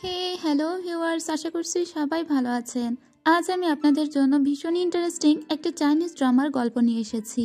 হে hello viewers, আশা করছি সবাই ভালো আছেন। আজ আমি আপনাদের জন্য ভীষণ ইন্টারেস্টিং একটা চাইনিজ ড্রামার গল্প নিয়ে এসেছি।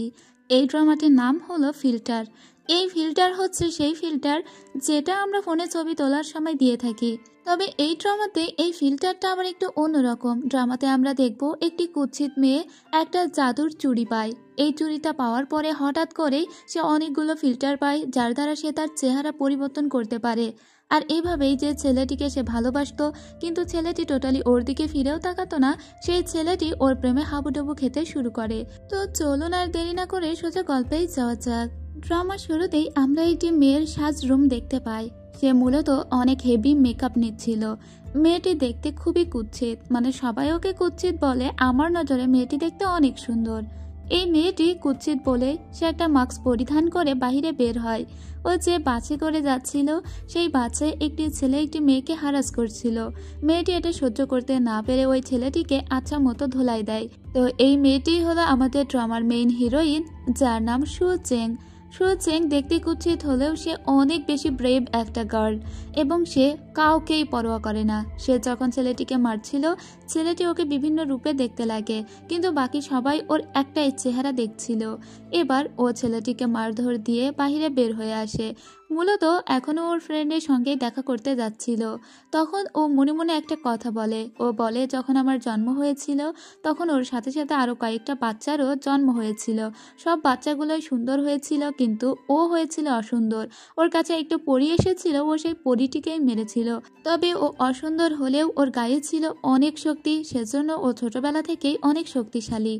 এই ড্রামাটির নাম হলো ফিল্টার। এই ফিল্টার হচ্ছে সেই ফিল্টার যেটা আমরা ফোনে ছবি তোলার সময় দিয়ে থাকি। তবে এই ড্রামাতে এই ফিল্টারটা আবার একটু অন্যরকম। ড্রামাতে আমরা দেখব একটি কুৎসিত মেয়ে একটা জাদুর চুড়ি পায়। এই চুড়িটা পাওয়ার পরে হঠাৎ করেই সে অনেকগুলো ফিল্টার পায়, যার দ্বারা সে তার চেহারা পরিবর্তন করতে পারে। আর এইভাবেই যে ছেলেটিকে সে ভালোবাসতো, কিন্তু ছেলেটি টোটালি ওর দিকে ফিরেও তাকাতো না, সেই ছেলেটি ওর প্রেমে হাবুডুবু খেতে শুরু করে। তো চলুন আর দেরি না করে সোজা গল্পেই যাওয়া যাক। ড্রামা শুরুতেই আমরা একটি মেয়ের সাজ রুম দেখতে পাই। সে মূলত অনেক হেভি মেকআপ নিচ্ছিল। মেয়েটি দেখতে খুবই কুৎসিত, মানে সবাই ওকে কুৎসিত বলে, আমার নজরে মেয়েটি দেখতে অনেক সুন্দর। এই মেয়েটি কুৎসিত বলে সে একটা মাস্ক পরিধান করে বাহিরে বের হয়। ও যে বাসে করে যাচ্ছিল, সেই বাসে একটি ছেলে একটি মেয়েকে হারাস করছিল। মেয়েটি এটা সহ্য করতে না পেরে ওই ছেলেটিকে আচ্ছা মতো ধোলাই দেয়। তো এই মেয়েটি হলো আমাদের ড্রামার মেইন হিরোইন, যার নাম সু চেং। সু চেং দেখতে কুৎসিত হলেও সে অনেক বেশি ব্রেভ একটা গার্ল, এবং সে কাউকেই পরোয়া করে না। সে যখন ছেলেটিকে মারছিল, ছেলেটি ওকে বিভিন্ন রূপে দেখতে লাগে, কিন্তু বাকি সবাই ওর একটাই চেহারা দেখছিল। এবার ও ছেলেটিকে মারধর দিয়ে বাহিরে বের হয়ে আসে। মূলত এখনও ওর ফ্রেন্ডের সঙ্গে দেখা করতে যাচ্ছিল। তখন ও মনে মনে একটা কথা বলে। ও বলে, যখন আমার জন্ম হয়েছিল তখন ওর সাথে সাথে আরও কয়েকটা বাচ্চারও জন্ম হয়েছিল। সব বাচ্চাগুলোই সুন্দর হয়েছিল, কিন্তু ও হয়েছিল অসুন্দর। ওর কাছে একটু পরী এসেছিল, ও সেই পরীটিকেই মেরেছিল। তবে ও অসুন্দর হলেও ওর গায়ে ছিল অনেক শক্তি, সেজন্য ও ছোটবেলা থেকেই অনেক শক্তিশালী।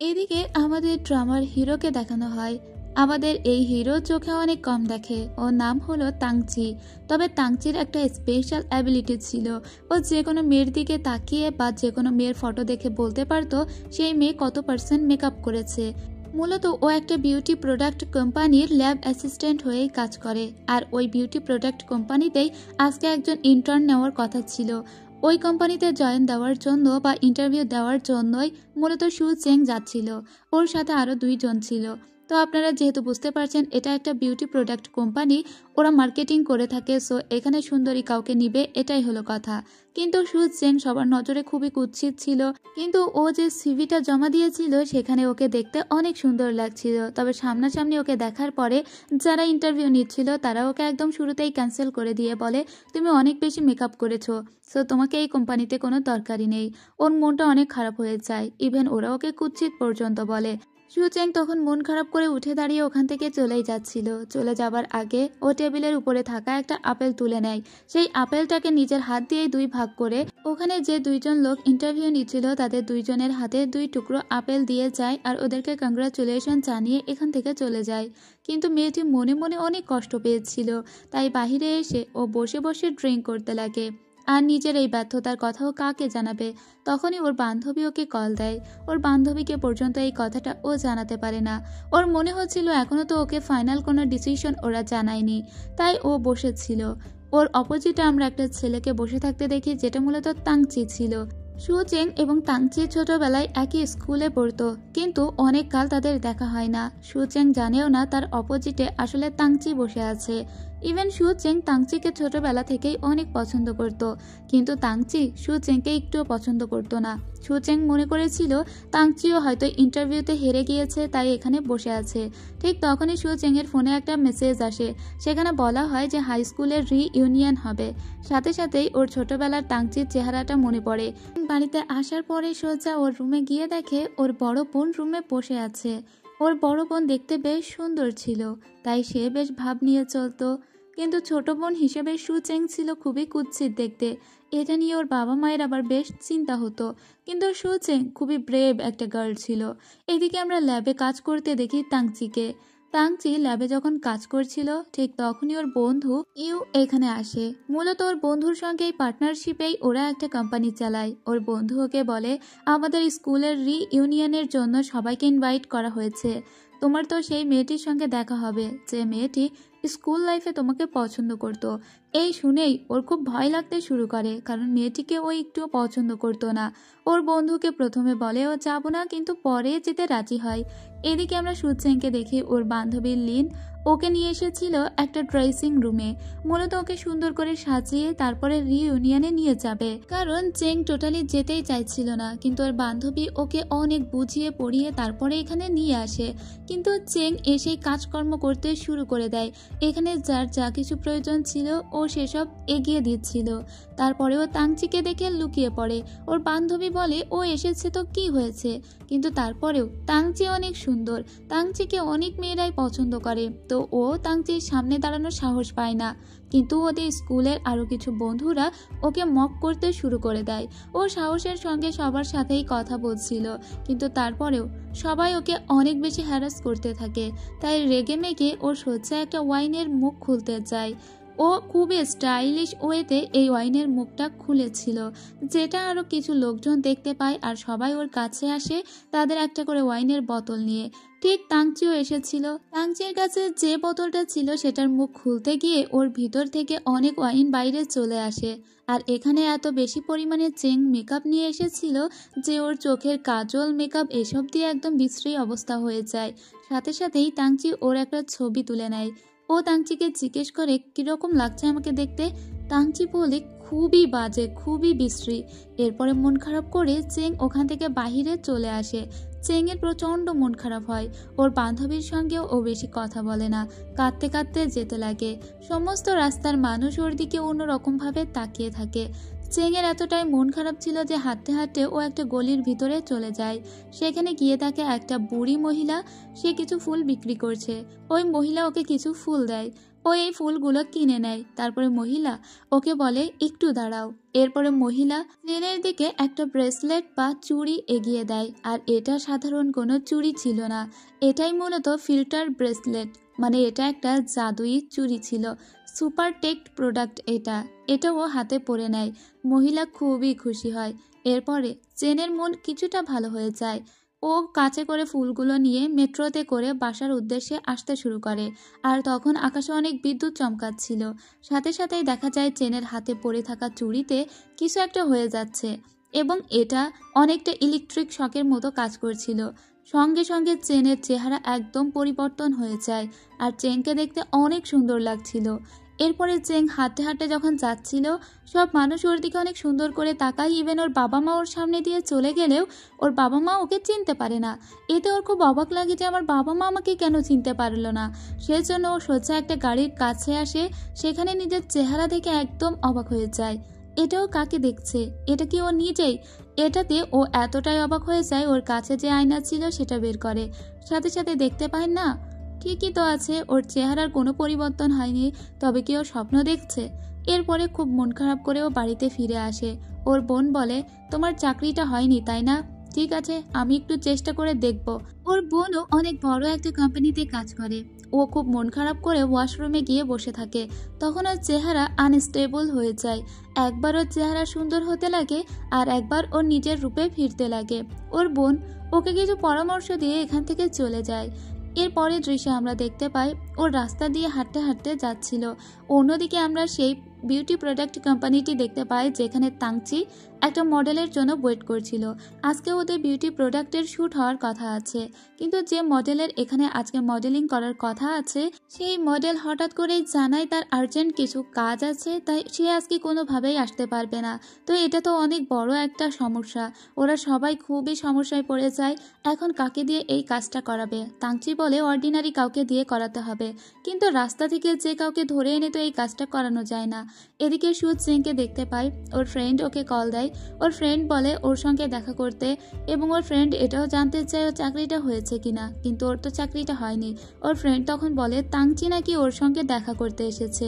এদিকে আমাদের ড্রামার হিরোকে দেখানো হয়। আমাদের এই হিরো চোখে অনেক কম দেখে। ওর নাম হলো তাংচি। তবে তাংচির একটা স্পেশাল অ্যাবিলিটি ছিল। ও যে কোনো মেয়ের দিকে তাকিয়ে বা যে কোনো মেয়ের ফটো দেখে বলতে পারতো সেই মেয়ে কত পার্সেন্ট মেকআপ করেছে। মূলত ও একটা বিউটি প্রোডাক্ট কোম্পানির ল্যাব অ্যাসিস্ট্যান্ট হয়েই কাজ করে। আর ওই বিউটি প্রোডাক্ট কোম্পানিতেই আজকে একজন ইন্টার্ন নেওয়ার কথা ছিল। ওই কোম্পানিতে জয়েন দেওয়ার জন্য বা ইন্টারভিউ দেওয়ার জন্যই মূলত সু চেং যাচ্ছিল। ওর সাথে আরও 2 জন ছিল। তো আপনারা যেহেতু বুঝতে পারছেন এটা একটা বিউটি প্রোডাক্ট কোম্পানি, ওরা মার্কেটিং করে থাকে, সো এখানে সুন্দরী কাউকে নিবে, এটাই হলো কথা। কিন্তু সু চেং সবার নজরে খুবই কুৎসিত ছিল। কিন্তু ও যে সিভিটা জমা দিয়েছিল সেখানে ওকে দেখতে অনেক সুন্দর লাগছিল। তবে সামনাসামনি ওকে দেখার পরে যারা ইন্টারভিউ নিচ্ছিল তারা ওকে একদম শুরুতেই ক্যান্সেল করে দিয়ে বলে, তুমি অনেক বেশি মেকআপ করেছো, সো তোমাকে এই কোম্পানিতে কোনো দরকারই নেই। ওর মনটা অনেক খারাপ হয়ে যায়, ইভেন ওরা ওকে কুৎসিত পর্যন্ত বলে। সু চেং তখন মন খারাপ করে উঠে দাঁড়িয়ে ওখান থেকে চলেই যাচ্ছিল। চলে যাবার আগে ও টেবিলের উপরে থাকা একটা আপেল তুলে নেয়। সেই আপেলটাকে নিজের হাত দিয়েই 2 ভাগ করে ওখানে যে 2 জন লোক ইন্টারভিউ নিচ্ছিল তাদের 2 জনের হাতে 2 টুকরো আপেল দিয়ে যায় আর ওদেরকে কংগ্রাচুলেশন জানিয়ে এখান থেকে চলে যায়। কিন্তু মেয়েটি মনে মনে অনেক কষ্ট পেয়েছিল, তাই বাহিরে এসে ও বসে বসে ড্রিঙ্ক করতে লাগে। আর নিজের এই ব্যর্থতার কথাও কাকে জানাবে। তখনই ওর বান্ধবী ওকে কল দেয়। ওর বান্ধবীকে পর্যন্ত এই কথাটা ও জানাতে পারে না। ওর মনে হচ্ছিল এখনো তো ওকে ফাইনাল কোনো ডিসিশন ওরা জানায়নি, তাই ও বসেছিল। ওর অপোজিটে আমরা একটা ছেলেকে বসে থাকতে দেখি, যেটা মূলত তাংচি ছিল। সু চেং এবং তাংচি ছোটবেলায় একই স্কুলে পড়তো, কিন্তু অনেক কাল তাদের দেখা হয় না। সু চেং জানেও না তার অপোজিটে আসলে তাংচি বসে আছে। ইভেন সু চেং তাংচিকে ছোটবেলা থেকেই অনেক পছন্দ করত, কিন্তু তাংচি সু চেংকে একটুও পছন্দ করত না। সু চেং মনে করেছিল তাংচিও হয়তো ইন্টারভিউতে হেরে গিয়েছে, তাই এখানে বসে আছে। ঠিক তখনই সু চেং এর ফোনে একটা মেসেজ আসে। সেখানে বলা হয় যে হাই স্কুলের রিইউনিয়ন হবে। সাথে সাথেই ওর ছোটবেলার তাংচির চেহারাটা মনে পড়ে। বাড়িতে আসার পরে সোজা ওর রুমে গিয়ে দেখে ওর বড় বোন রুমে বসে আছে। ওর বড় বোন দেখতে বেশ সুন্দর ছিল, তাই সে বেশ ভাব নিয়ে চলতো। কিন্তু ছোট বোন হিসেবে সু চেং ছিল খুবই কুৎসিত দেখতে। এটা নিয়ে ওর বাবা মায়ের আবার বেশ চিন্তা হতো। কিন্তু সু চেং খুবই ব্রেভ একটা গার্ল ছিল। এদিকে আমরা ল্যাবে কাজ করতে দেখি তাংচিকে। তাংচি ল্যাবে যখন কাজ করছিল ঠিক তখনই ওর বন্ধু ইউ এখানে আসে। মূলত ওর বন্ধুর সঙ্গে এই পার্টনারশিপেই ওরা একটা কোম্পানি চালায়। ওর বন্ধু ওকে বলে, আমাদের স্কুলের রিইউনিয়নের জন্য সবাইকে ইনভাইট করা হয়েছে। তোমার তো সেই মেয়েটির সঙ্গে দেখা হবে যে মেয়েটি স্কুল লাইফে তোমাকে পছন্দ করত। এই শুনেই ওর খুব ভয় লাগতে শুরু করে, কারণ মেয়েটিকে ও একটুও পছন্দ করতো না। ওর বন্ধুকে প্রথমে বলে ও যাবো না, কিন্তু পরে যেতে রাজি হয়। এদিকে আমরা সু চেংকে দেখি ওর বান্ধবী লিন ওকে নিয়ে এসেছিল একটা ড্রেসিং রুমে, মূলত ওকে সুন্দর করে সাজিয়ে তারপরে রিইউনিয়নে নিয়ে যাবে। কারণ চেং টোটালি যেতেই চাইছিল না, কিন্তু ওর বান্ধবী ওকে অনেক বুঝিয়ে পড়িয়ে তারপরে এখানে নিয়ে আসে। কিন্তু চেং এসেই কাজকর্ম করতে শুরু করে দেয়। এখানে যার যা কিছু প্রয়োজন ছিল ও সেসব এগিয়ে দিচ্ছিল। তারপরেও তাংচিকে দেখে লুকিয়ে পড়ে। ওর বান্ধবী বলে ও এসেছে তো কি হয়েছে, কিন্তু তারপরেও তাংচি অনেক সুন্দর, তাংচিকে অনেক মেয়েরাই পছন্দ করে, তো ও তাংচির সামনে দাঁড়ানোর সাহস পায় না। কিন্তু ওদের স্কুলের আরো কিছু বন্ধুরা ওকে মক করতে শুরু করে দেয়। ও সাহসের সঙ্গে সবার সাথেই কথা বলছিল, কিন্তু তারপরেও সবাই ওকে অনেক বেশি হ্যারাস করতে থাকে। তাই রেগে মেগে ও সোজা একটা ওয়াইনের মুখ খুলতে যায়। ও খুবই স্টাইলিশ ওয়েতে এই ওয়াইনের মুখটা খুলেছিল, যেটা আরো কিছু লোকজন দেখতে পায় আর সবাই ওর কাছে আসে তাদের একটা করে ওয়াইনের বোতল নিয়ে। ঠিক তাংচিও এসেছিল। তাংচির কাছে যে বোতলটা ছিল সেটার মুখ খুলতে গিয়ে ওর ভিতর থেকে অনেক ওয়াইন বাইরে চলে আসে। আর এখানে এত বেশি পরিমাণে চেং মেকআপ নিয়ে এসেছিল যে ওর চোখের কাজল মেকআপ এসব দিয়ে একদম বিশ্রী অবস্থা হয়ে যায়। সাথে সাথেই তাংচি ওর একটা ছবি তুলে নেয়। ও তাংচিকে জিজ্ঞেস করে কিরকম লাগছে আমাকে দেখতে। তাংচি বলে খুবই বাজে, খুবই বিশ্রী। এরপরে মন খারাপ করে চেং ওখান থেকে বাহিরে চলে আসে। চেংয়ের প্রচণ্ড মন খারাপ হয়। ওর বান্ধবীর সঙ্গেও ও বেশি কথা বলে না, কাঁদতে কাঁদতে যেতে লাগে। সমস্ত রাস্তার মানুষ ওর দিকে অন্যরকমভাবে তাকিয়ে থাকে। চেংয়ের এতটাই মন খারাপ ছিল যে হাঁটতে হাঁটতে ও একটা গলির ভিতরে চলে যায়। সেখানে গিয়ে তাকে একটা বুড়ি মহিলা, সে কিছু ফুল বিক্রি করছে। ওই মহিলা ওকে কিছু ফুল দেয়। ও এই ফুলগুলো কিনে নেয়। তারপরে মহিলা ওকে বলে একটু দাঁড়াও। এরপরে মহিলা চেনের দিকে একটা ব্রেসলেট বা চুড়ি এগিয়ে দেয়। আর এটা সাধারণ কোনো চুড়ি ছিল না, এটাই মূলত ফিল্টার ব্রেসলেট, মানে এটা একটা জাদুই চুড়ি ছিল। সুপার টেক প্রোডাক্ট এটাও হাতে পরে নেয়। মহিলা খুবই খুশি হয়। এরপরে চেনের মন কিছুটা ভালো হয়ে যায়। ও কাছে করে ফুলগুলো নিয়ে মেট্রোতে করে বাসার উদ্দেশ্যে আসতে শুরু করে। আর তখন আকাশে অনেক বিদ্যুৎ চমকাচ্ছিল। সাথে সাথেই দেখা যায় চেনের হাতে পড়ে থাকা চুড়িতে কিছু একটা হয়ে যাচ্ছে, এবং এটা অনেকটা ইলেকট্রিক শকের মতো কাজ করছিল। সঙ্গে সঙ্গে চেনের চেহারা একদম পরিবর্তন হয়ে যায়, আর চেনকে দেখতে অনেক সুন্দর লাগছিল। এরপরে চেং হাঁটতে হাঁটতে যখন যাচ্ছিল, সব মানুষ ওর দিকে অনেক সুন্দর করে তাকায়। ইভেন ওর বাবা মা ওর সামনে দিয়ে চলে গেলেও ওর বাবা মা ওকে চিনতে পারে না। এতে ওর খুব অবাক লাগে যে আমার বাবা মা আমাকে কেন চিনতে পারলো না। সেজন্য ও সোজা একটা গাড়ির কাছে আসে। সেখানে নিজের চেহারা দেখে একদম অবাক হয়ে যায়। এটাও কাকে দেখছে, এটা কি ও নিজেই? এটাতে ও এতটাই অবাক হয়ে যায়, ওর কাছে যে আয়না ছিল সেটা বের করে। সাথে সাথে দেখতে পায় না, ঠিকই তো আছে, ওর চেহারার কোনো পরিবর্তন হয়নি। তবে কি ও স্বপ্ন দেখছে? এরপরে খুব মন খারাপ করে ও বাড়িতে ফিরে আসে। ওর বোন বলে তোমার চাকরিটা হয়নি তাই না, ঠিক আছে আমি একটু চেষ্টা করে দেখব। ওর বোনও অনেক বড় একটা কোম্পানিতে কাজ করে। ও খুব মন খারাপ করে ওয়াশরুমে গিয়ে বসে থাকে। তখন ওর চেহারা আনস্টেবল হয়ে যায়। একবার ওর চেহারা সুন্দর হতে লাগে আর একবার ওর নিজের রূপে ফিরতে লাগে। ওর বোন ওকে কিছু পরামর্শ দিয়ে এখান থেকে চলে যায়। এরপরে দৃশ্যে আমরা দেখতে পাই ওর রাস্তা দিয়ে হাঁটতে হাঁটতে যাচ্ছিল। অন্যদিকে আমরা সেই বিউটি প্রোডাক্ট কোম্পানিটি দেখতে পাই যেখানে তাংচি একটা মডেলের জন্য ওয়েট করছিল। আজকে ওদের বিউটি প্রোডাক্টের শ্যুট হওয়ার কথা আছে, কিন্তু যে মডেলের এখানে আজকে মডেলিং করার কথা আছে সেই মডেল হঠাৎ করেই জানায় তার আর্জেন্ট কিছু কাজ আছে, তাই সে আজকে কোনোভাবেই আসতে পারবে না। তো এটা তো অনেক বড় একটা সমস্যা। ওরা সবাই খুবই সমস্যায় পড়ে যায়। এখন কাকে দিয়ে এই কাজটা করাবে? তাংচি বলে অর্ডিনারি কাউকে দিয়ে করাতে হবে, কিন্তু রাস্তা থেকে যে কাউকে ধরে এনে তো এই কাজটা করানো যায় না। এদিকে সু চেংকে দেখতে পাই, ওর ফ্রেন্ড ওকে কল দেয়। ওর ফ্রেন্ড বলে ওর সঙ্গে দেখা করতে, এবং ওর ফ্রেন্ড এটাও জানতে চায় ওর চাকরিটা হয়েছে কিনা, কিন্তু ওর তো চাকরিটা হয়নি। ওর ফ্রেন্ড তখন বলে তাংচি নাকি ওর সঙ্গে দেখা করতে এসেছে।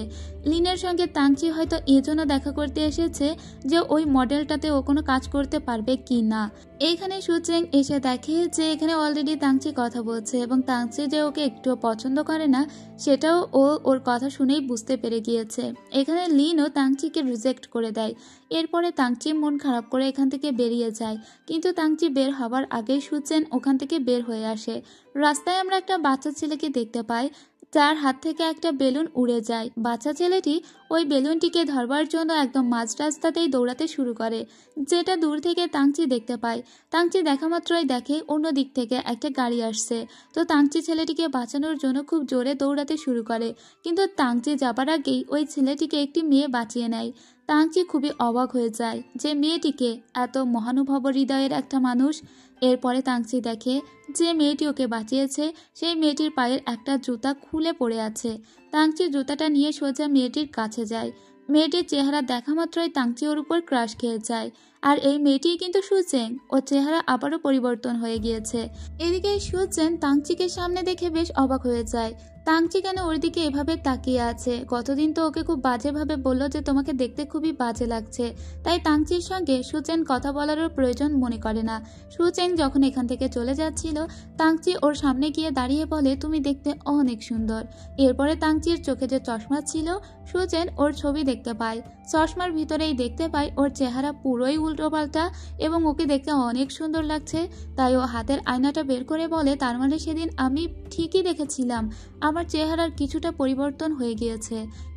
লিনের সঙ্গে তাংচি হয়তো এজন্য দেখা করতে এসেছে যে ওই মডেলটাতে ও কোনো কাজ করতে পারবে কি না। এইখানে সুচেং এসে দেখে যে এখানে অলরেডি তাংচি কথা বলছে, এবং তাংচি যে ওকে একটুও পছন্দ করে না সেটাও ও ওর কথা শুনেই বুঝতে পেরে গিয়েছে। এখানে লিনও তাংচিকে রিজেক্ট করে দেয়। এরপরে তাংচি মন খারাপ করে এখান থেকে বেরিয়ে যায়, কিন্তু তাংচি বের হবার আগেই সুচেন ওখান থেকে বের হয়ে আসে। রাস্তায় আমরা একটা বাচ্চা ছেলেকে দেখতে পাই যার হাত থেকে একটা বেলুন উড়ে যায়। বাচ্চা ছেলেটি ওই বেলুনটিকে ধরবার জন্য একদম মাঝ রাস্তাতেই দৌড়াতে শুরু করে, যেটা দূর থেকে তাংচি দেখতে পায়। তাংচি দেখা মাত্রই দেখে অন্য দিক থেকে একটা গাড়ি আসছে। তো তাংচি ছেলেটিকে বাঁচানোর জন্য খুব জোরে দৌড়াতে শুরু করে, কিন্তু তাংচি যাবার আগেই ওই ছেলেটিকে একটি মেয়ে বাঁচিয়ে নেয়। তাংচি খুবই অবাক হয়ে যায় যে মেয়েটিকে এত মহানুভব হৃদয়ের একটা মানুষ। এরপরে তাংচি দেখে যে মেয়েটি ওকে বাঁচিয়েছে সেই মেয়েটির পায়ের একটা জুতা খুলে পড়ে আছে। তাংচি জুতাটা নিয়ে সোজা মেয়েটির কাছে যায়। মেয়েটির চেহারা দেখা মাত্রই তাংচি ওর উপর ক্রাশ খেয়ে যায়। আর এই মেয়েটি কিন্তু সুচেং, ওর চেহারা আবারও পরিবর্তন হয়ে গিয়েছে। এদিকে সুচেন তাংচিকে সামনে দেখে বেশ অবাক হয়ে যায়। তাংচি কেন ওর দিকে এভাবে তাকিয়ে আছে? গতদিন তো ওকে খুব বাজেভাবে বলল যে তোমাকে দেখতে খুবই বাজে লাগছে। তাই তাংচির সঙ্গে সুচেন কথা বলারও প্রয়োজন মনে করে না। সুচেন যখন এখান থেকে চলে যাচ্ছিল, তাংচি ওর সামনে গিয়ে দাঁড়িয়ে বলে, তুমি দেখতে অনেক সুন্দর। এরপরে তাংচির চোখে যে চশমা ছিল, সুচেন ওর ছবি দেখতে পায়। চশমার ভিতরেই দেখতে পায় ওর চেহারা পুরোই উল্টোপাল্টা এবং ওকে দেখতে অনেক সুন্দর লাগছে। তাই ও হাতের আয়নাটা বের করে বলে, তার মানে সেদিন আমি ঠিকই দেখেছিলাম, আমার চেহারার কিছুটা পরিবর্তন হয়ে গিয়েছে।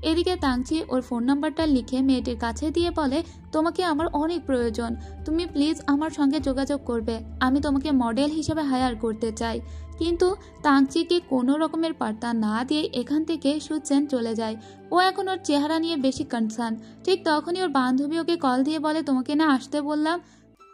এদিকে তাংচি ওর ফোন নাম্বারটা লিখে মেয়েটির কাছে দিয়ে বলে, তোমাকে আমার অনেক প্রয়োজন, তুমি প্লিজ আমার সঙ্গে যোগাযোগ করবে, আমি তোমাকে মডেল হিসেবে হায়ার করতে চাই। কিন্তু তাংচিকে কোনো রকমের পাত্তা না দিয়ে এখান থেকে সুচেন চলে যায়। ও এখন ওর চেহারা নিয়ে বেশি কনসার্ন। ঠিক তখনই ওর বান্ধবী ওকে কল দিয়ে বলে, তোমাকে না আসতে বললাম।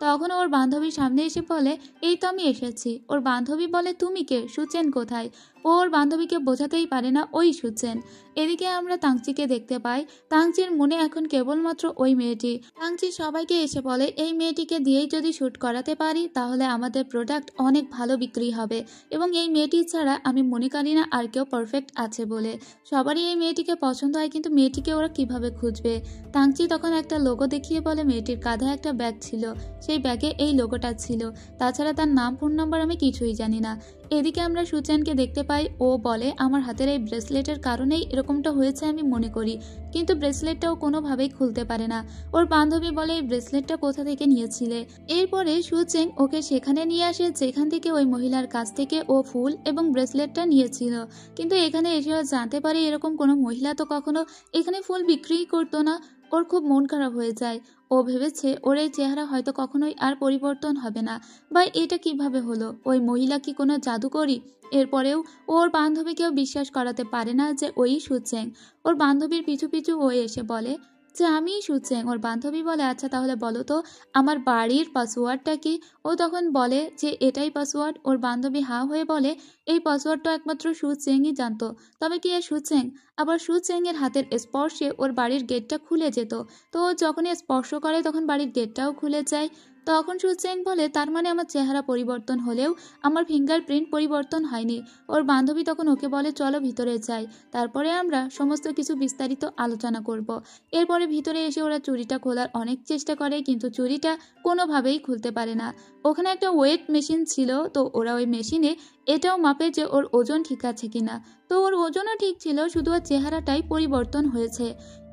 তখন ওর বান্ধবীর সামনে এসে বলে, এই তো আমি এসেছি। ওর বান্ধবী বলে, তুমি কে? সুচেন কোথায়? ও ওর বান্ধবীকে বোঝাতেই পারে না ওই সুচেন। এদিকে আমরা তাংচিকে দেখতে পাই। তাংচির মনে এখন কেবলমাত্র ওই মেয়েটি। তাংচি সবাইকে এসে বলে, এই মেয়েটিকে দিয়েই যদি শ্যুট করাতে পারি তাহলে আমাদের প্রোডাক্ট অনেক ভালো বিক্রি হবে, এবং এই মেয়েটি ছাড়া আমি মনে করি না আর কেউ পারফেক্ট আছে বলে। সবারই এই মেয়েটিকে পছন্দ হয়, কিন্তু মেয়েটিকে ওরা কিভাবে খুঁজবে? তাংচি তখন একটা লোগো দেখিয়ে বলে, মেয়েটির কাঁধে একটা ব্যাগ ছিল, সেই ব্যাগে এই লোগোটা ছিল, তাছাড়া তার নাম ফোন নাম্বার আমি কিছুই জানি না। এদিকে আমরা সুচেনকে দেখতে পাই। ও বলে, আমার হাতের এই ব্রেসলেটের কারণেই এরকমটা হয়েছে আমি মনে করি, কিন্তু ব্রেসলেটটাও কোনোভাবেই খুলতে পারে না। ওর বান্ধবী বলে, এই ব্রেসলেটটা কোথা থেকে নিয়েছিলে? এরপরে সুচেং ওকে সেখানে নিয়ে আসে যেখান থেকে ওই মহিলার কাছ থেকে ও ফুল এবং ব্রেসলেটটা নিয়েছিল। কিন্তু এখানে এসেও জানতে পারে এরকম কোনো মহিলা তো কখনো এখানে ফুল বিক্রিই করতো না। ওর খুব মন খারাপ হয়ে যায়। ও ভেবেছে ওর এই চেহারা হয়তো কখনোই আর পরিবর্তন হবে না। বা এটা কিভাবে হলো? ওই মহিলা কি কোনো জাদুকরি? এরপরেও ওর বান্ধবীকেও বিশ্বাস করাতে পারে না যে ওই সুচেং। ওর বান্ধবীর পিছু পিছু ও এসে বলে যে আমিই সুচেং। ওর বান্ধবী বলে, আচ্ছা তাহলে বলো তো আমার বাড়ির পাসওয়ার্ডটা কি? ও তখন বলে যে এটাই পাসওয়ার্ড। ওর বান্ধবী হাঁ হয়ে বলে, এই পাসওয়ার্ডটা একমাত্র সুচেংই জানতো। তবে কি এ সুচেং? আবার সুচেং এর হাতের স্পর্শে ওর বাড়ির গেটটা খুলে যেত। তো ও যখনই স্পর্শ করে তখন বাড়ির গেটটাও খুলে যায়। তখন সুচেং বলে, তার মানে আমার চেহারা পরিবর্তন হলেও আমার ফিঙ্গারপ্রিন্ট পরিবর্তন হয়নি। ওর বান্ধবী তখন ওকে বলে, চলো ভিতরে যাই, তারপরে আমরা সমস্ত কিছু বিস্তারিত আলোচনা করব। এরপরে ভিতরে এসে ওরা চুড়িটা খোলার অনেক চেষ্টা করে, কিন্তু চুড়িটা কোনোভাবেই খুলতে পারে না। ওখানে একটা ওয়েট মেশিন ছিল, তো ওরা ওই মেশিনে এটাও মাপে যে ওর ওজন ঠিক আছে কিনা। তো ওর ওজনও ঠিক ছিল, শুধু ওর চেহারাটাই পরিবর্তন হয়েছে।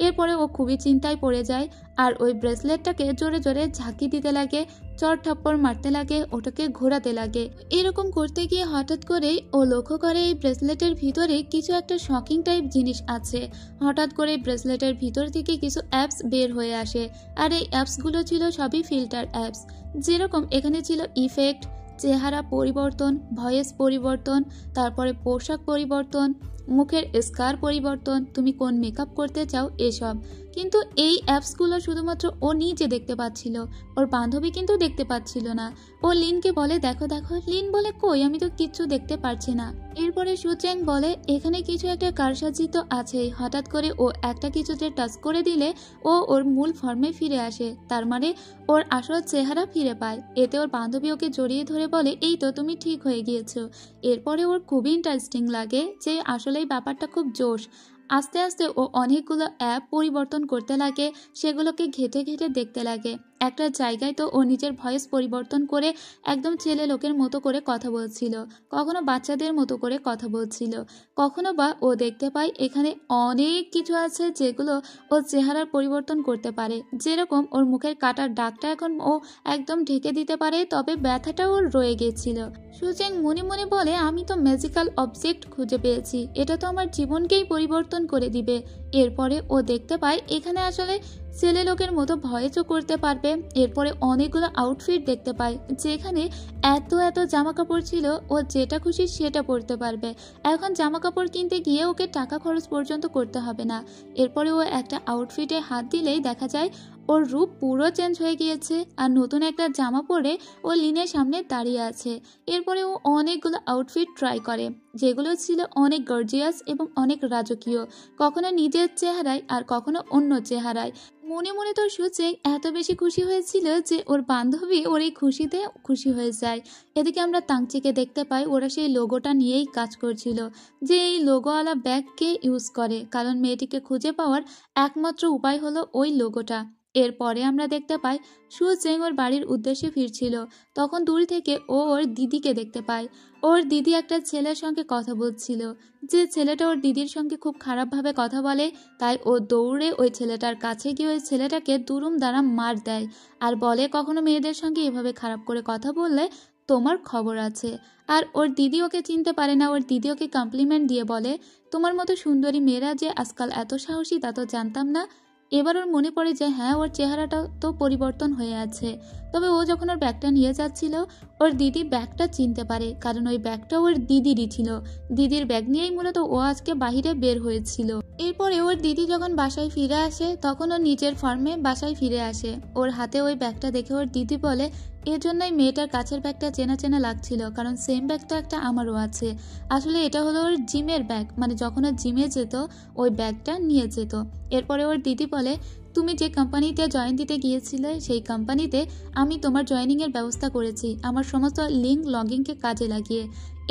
এরপরে ও খুবই চিন্তায় পড়ে যায় আর ওই ব্রেসলেটটাকে জোরে জোরে ঝাঁকি দিতে লাগে, চড় থাপ্পড় মারতে লাগে, ওটাকে ঘোরাতে লাগে। এরকম করতে গিয়ে হঠাৎ করেই ও লক্ষ্য করে এই ব্রেসলেটের ভিতরে কিছু একটা শকিং টাইপ জিনিস আছে। হঠাৎ করে ব্রেসলেটের ভিতর থেকে কিছু অ্যাপস বের হয়ে আসে, আর এই অ্যাপসগুলো ছিল সবই ফিল্টার অ্যাপস। যেরকম এখানে ছিল ইফেক্ট, চেহারা পরিবর্তন, ভয়েস পরিবর্তন, তারপরে পোশাক পরিবর্তন, মুখের স্কার পরিবর্তন, তুমি কোন মেকআপ করতে চাও, এসব। কিন্তু এই অ্যাপসগুলো শুধুমাত্র ও নিজে দেখতে পাচ্ছিল, ওর বান্ধবী কিন্তু দেখতে পাচ্ছিল না। ও লিনকে বলে, দেখো দেখো। লিন বলে, কই, আমি তো কিচ্ছু দেখতে পারছি না। এরপরে সুচেং বলে, এখানে কিছু একটা কারসাজি তো আছেই। হঠাৎ করে ও একটা কিছুতে টাচ করে দিলে ও ওর মূল ফর্মে ফিরে আসে, তার মানে ওর আসল চেহারা ফিরে পায়। এতে ওর বান্ধবী ওকে জড়িয়ে ধরে বলে, এই তো তুমি ঠিক হয়ে গিয়েছো। এরপরে ওর খুবই ইন্টারেস্টিং লাগে যে আসলে এই ব্যাপারটা খুব জোশ। আস্তে আস্তে ও অনেকগুলো অ্যাপ পরিবর্তন করতে লাগে, সেগুলোকে ঘেটে ঘেটে দেখতে লাগে। একটা জায়গায় তো ও নিজের ভয়েস পরিবর্তন করে একদম ছেলে লোকের মতো করে কথা বলছিল, কখনো বাচ্চাদের মতো করে কথা বলছিল, কখনো বা ও দেখতে পায় এখানে অনেক কিছু আছে যেগুলো ও চেহারার পরিবর্তন করতে পারে। যেরকম ওর মুখের কাটার দাগটা এখন ও একদম ঢেকে দিতে পারে, তবে ব্যথাটাও ওর রয়ে গেছিল। সুচেং মনে মনে বলে, আমি তো ম্যাজিক্যাল অবজেক্ট খুঁজে পেয়েছি, এটা তো আমার জীবনকেই পরিবর্তন করে দিবে। এরপরে ও দেখতে পায় এখানে আসলে ছেলে লোকের মতো ভয়েসও করতে পারবে। এরপরে অনেকগুলো আউটফিট দেখতে পায়, যেখানে এত এত জামা কাপড় ছিল, ও যেটা খুশি সেটা পরতে পারবে। এখন জামা কাপড় কিনতে গিয়ে ওকে টাকা খরচ পর্যন্ত করতে হবে না। এরপরে ও একটা আউটফিটে হাত দিলেই দেখা যায় ওর রূপ পুরো চেঞ্জ হয়ে গিয়েছে, আর নতুন একটা জামা পরে ও লিনের সামনে দাঁড়িয়ে আছে। এরপরে ও অনেকগুলো আউটফিট ট্রাই করে, যেগুলো ছিল অনেক গর্জিয়াস এবং অনেক রাজকীয়, কখনো নিজের চেহারায় আর কখনো অন্য চেহারায়। মনে মনে তো সুচেং এত বেশি খুশি হয়েছিল যে ওর বান্ধবী ওর এই খুশিতে খুশি হয়ে যায়। এদিকে আমরা তাংচিকে দেখতে পাই, ওরা সেই লোগোটা নিয়েই কাজ করছিল, যে এই লোগোওয়ালা ব্যাগ কে ইউজ করে, কারণ মেয়েটিকে খুঁজে পাওয়ার একমাত্র উপায় হলো ওই লোগোটা। এরপরে আমরা দেখতে পাই সুচেং ওর বাড়ির উদ্দেশ্যে ফিরছিল, তখন দূর থেকে ও ওর দিদিকে দেখতে পায়। ওর দিদি একটা ছেলের সঙ্গে কথা বলছিল, যে ছেলেটা ওর দিদির সঙ্গে খুব খারাপভাবে কথা বলে। তাই ও দৌড়ে ওই ছেলেটার কাছে গিয়ে ওই ছেলেটাকে দুরুম দারাম মার দেয়, আর বলে কখনো মেয়েদের সঙ্গে এভাবে খারাপ করে কথা বললে তোমার খবর আছে। আর ওর দিদি ওকে চিনতে পারে না, ওর দিদি ওকে কমপ্লিমেন্ট দিয়ে বলে, তোমার মতো সুন্দরী মেয়েরা যে আজকাল এত সাহসী তা তো জানতাম না। এবার ওর মনে পড়ে যে হ্যাঁ, ওর চেহারাটা তো পরিবর্তন হয়ে আছে। তবে ও যখন ওর ব্যাগটা নিয়ে যাচ্ছিল, ওর দিদি ব্যাগটা চিনতে পারে, কারণ ওই ব্যাগটা ওর দিদিরই ছিল। দিদির ব্যাগ নিয়েই মূলত ও আজকে বাহিরে বের হয়েছিল। এরপরে ওর দিদি যখন বাসায় ফিরে আসে, তখন ও নিজের ফার্মে বাসায় ফিরে আসে। ওর হাতে ওই ব্যাগটা দেখে ওর দিদি বলে, এজন্যই মেয়েটার কাছের ব্যাগটা চেনা চেনা লাগছিল, কারণ সেম ব্যাগ তো একটা আমারও আছে। আসলে এটা হলো ওর জিমের ব্যাগ, মানে যখন ও জিমে যেত ওই ব্যাগটা নিয়ে যেত। এরপরে ওর দিদি বলে, তুমি যে কোম্পানিতে জয়েন দিতে গিয়েছিলে সেই কোম্পানিতে আমি তোমার জয়েনিংয়ের ব্যবস্থা করেছি, আমার সমস্ত লিঙ্ক লগইনকে কাজে লাগিয়ে।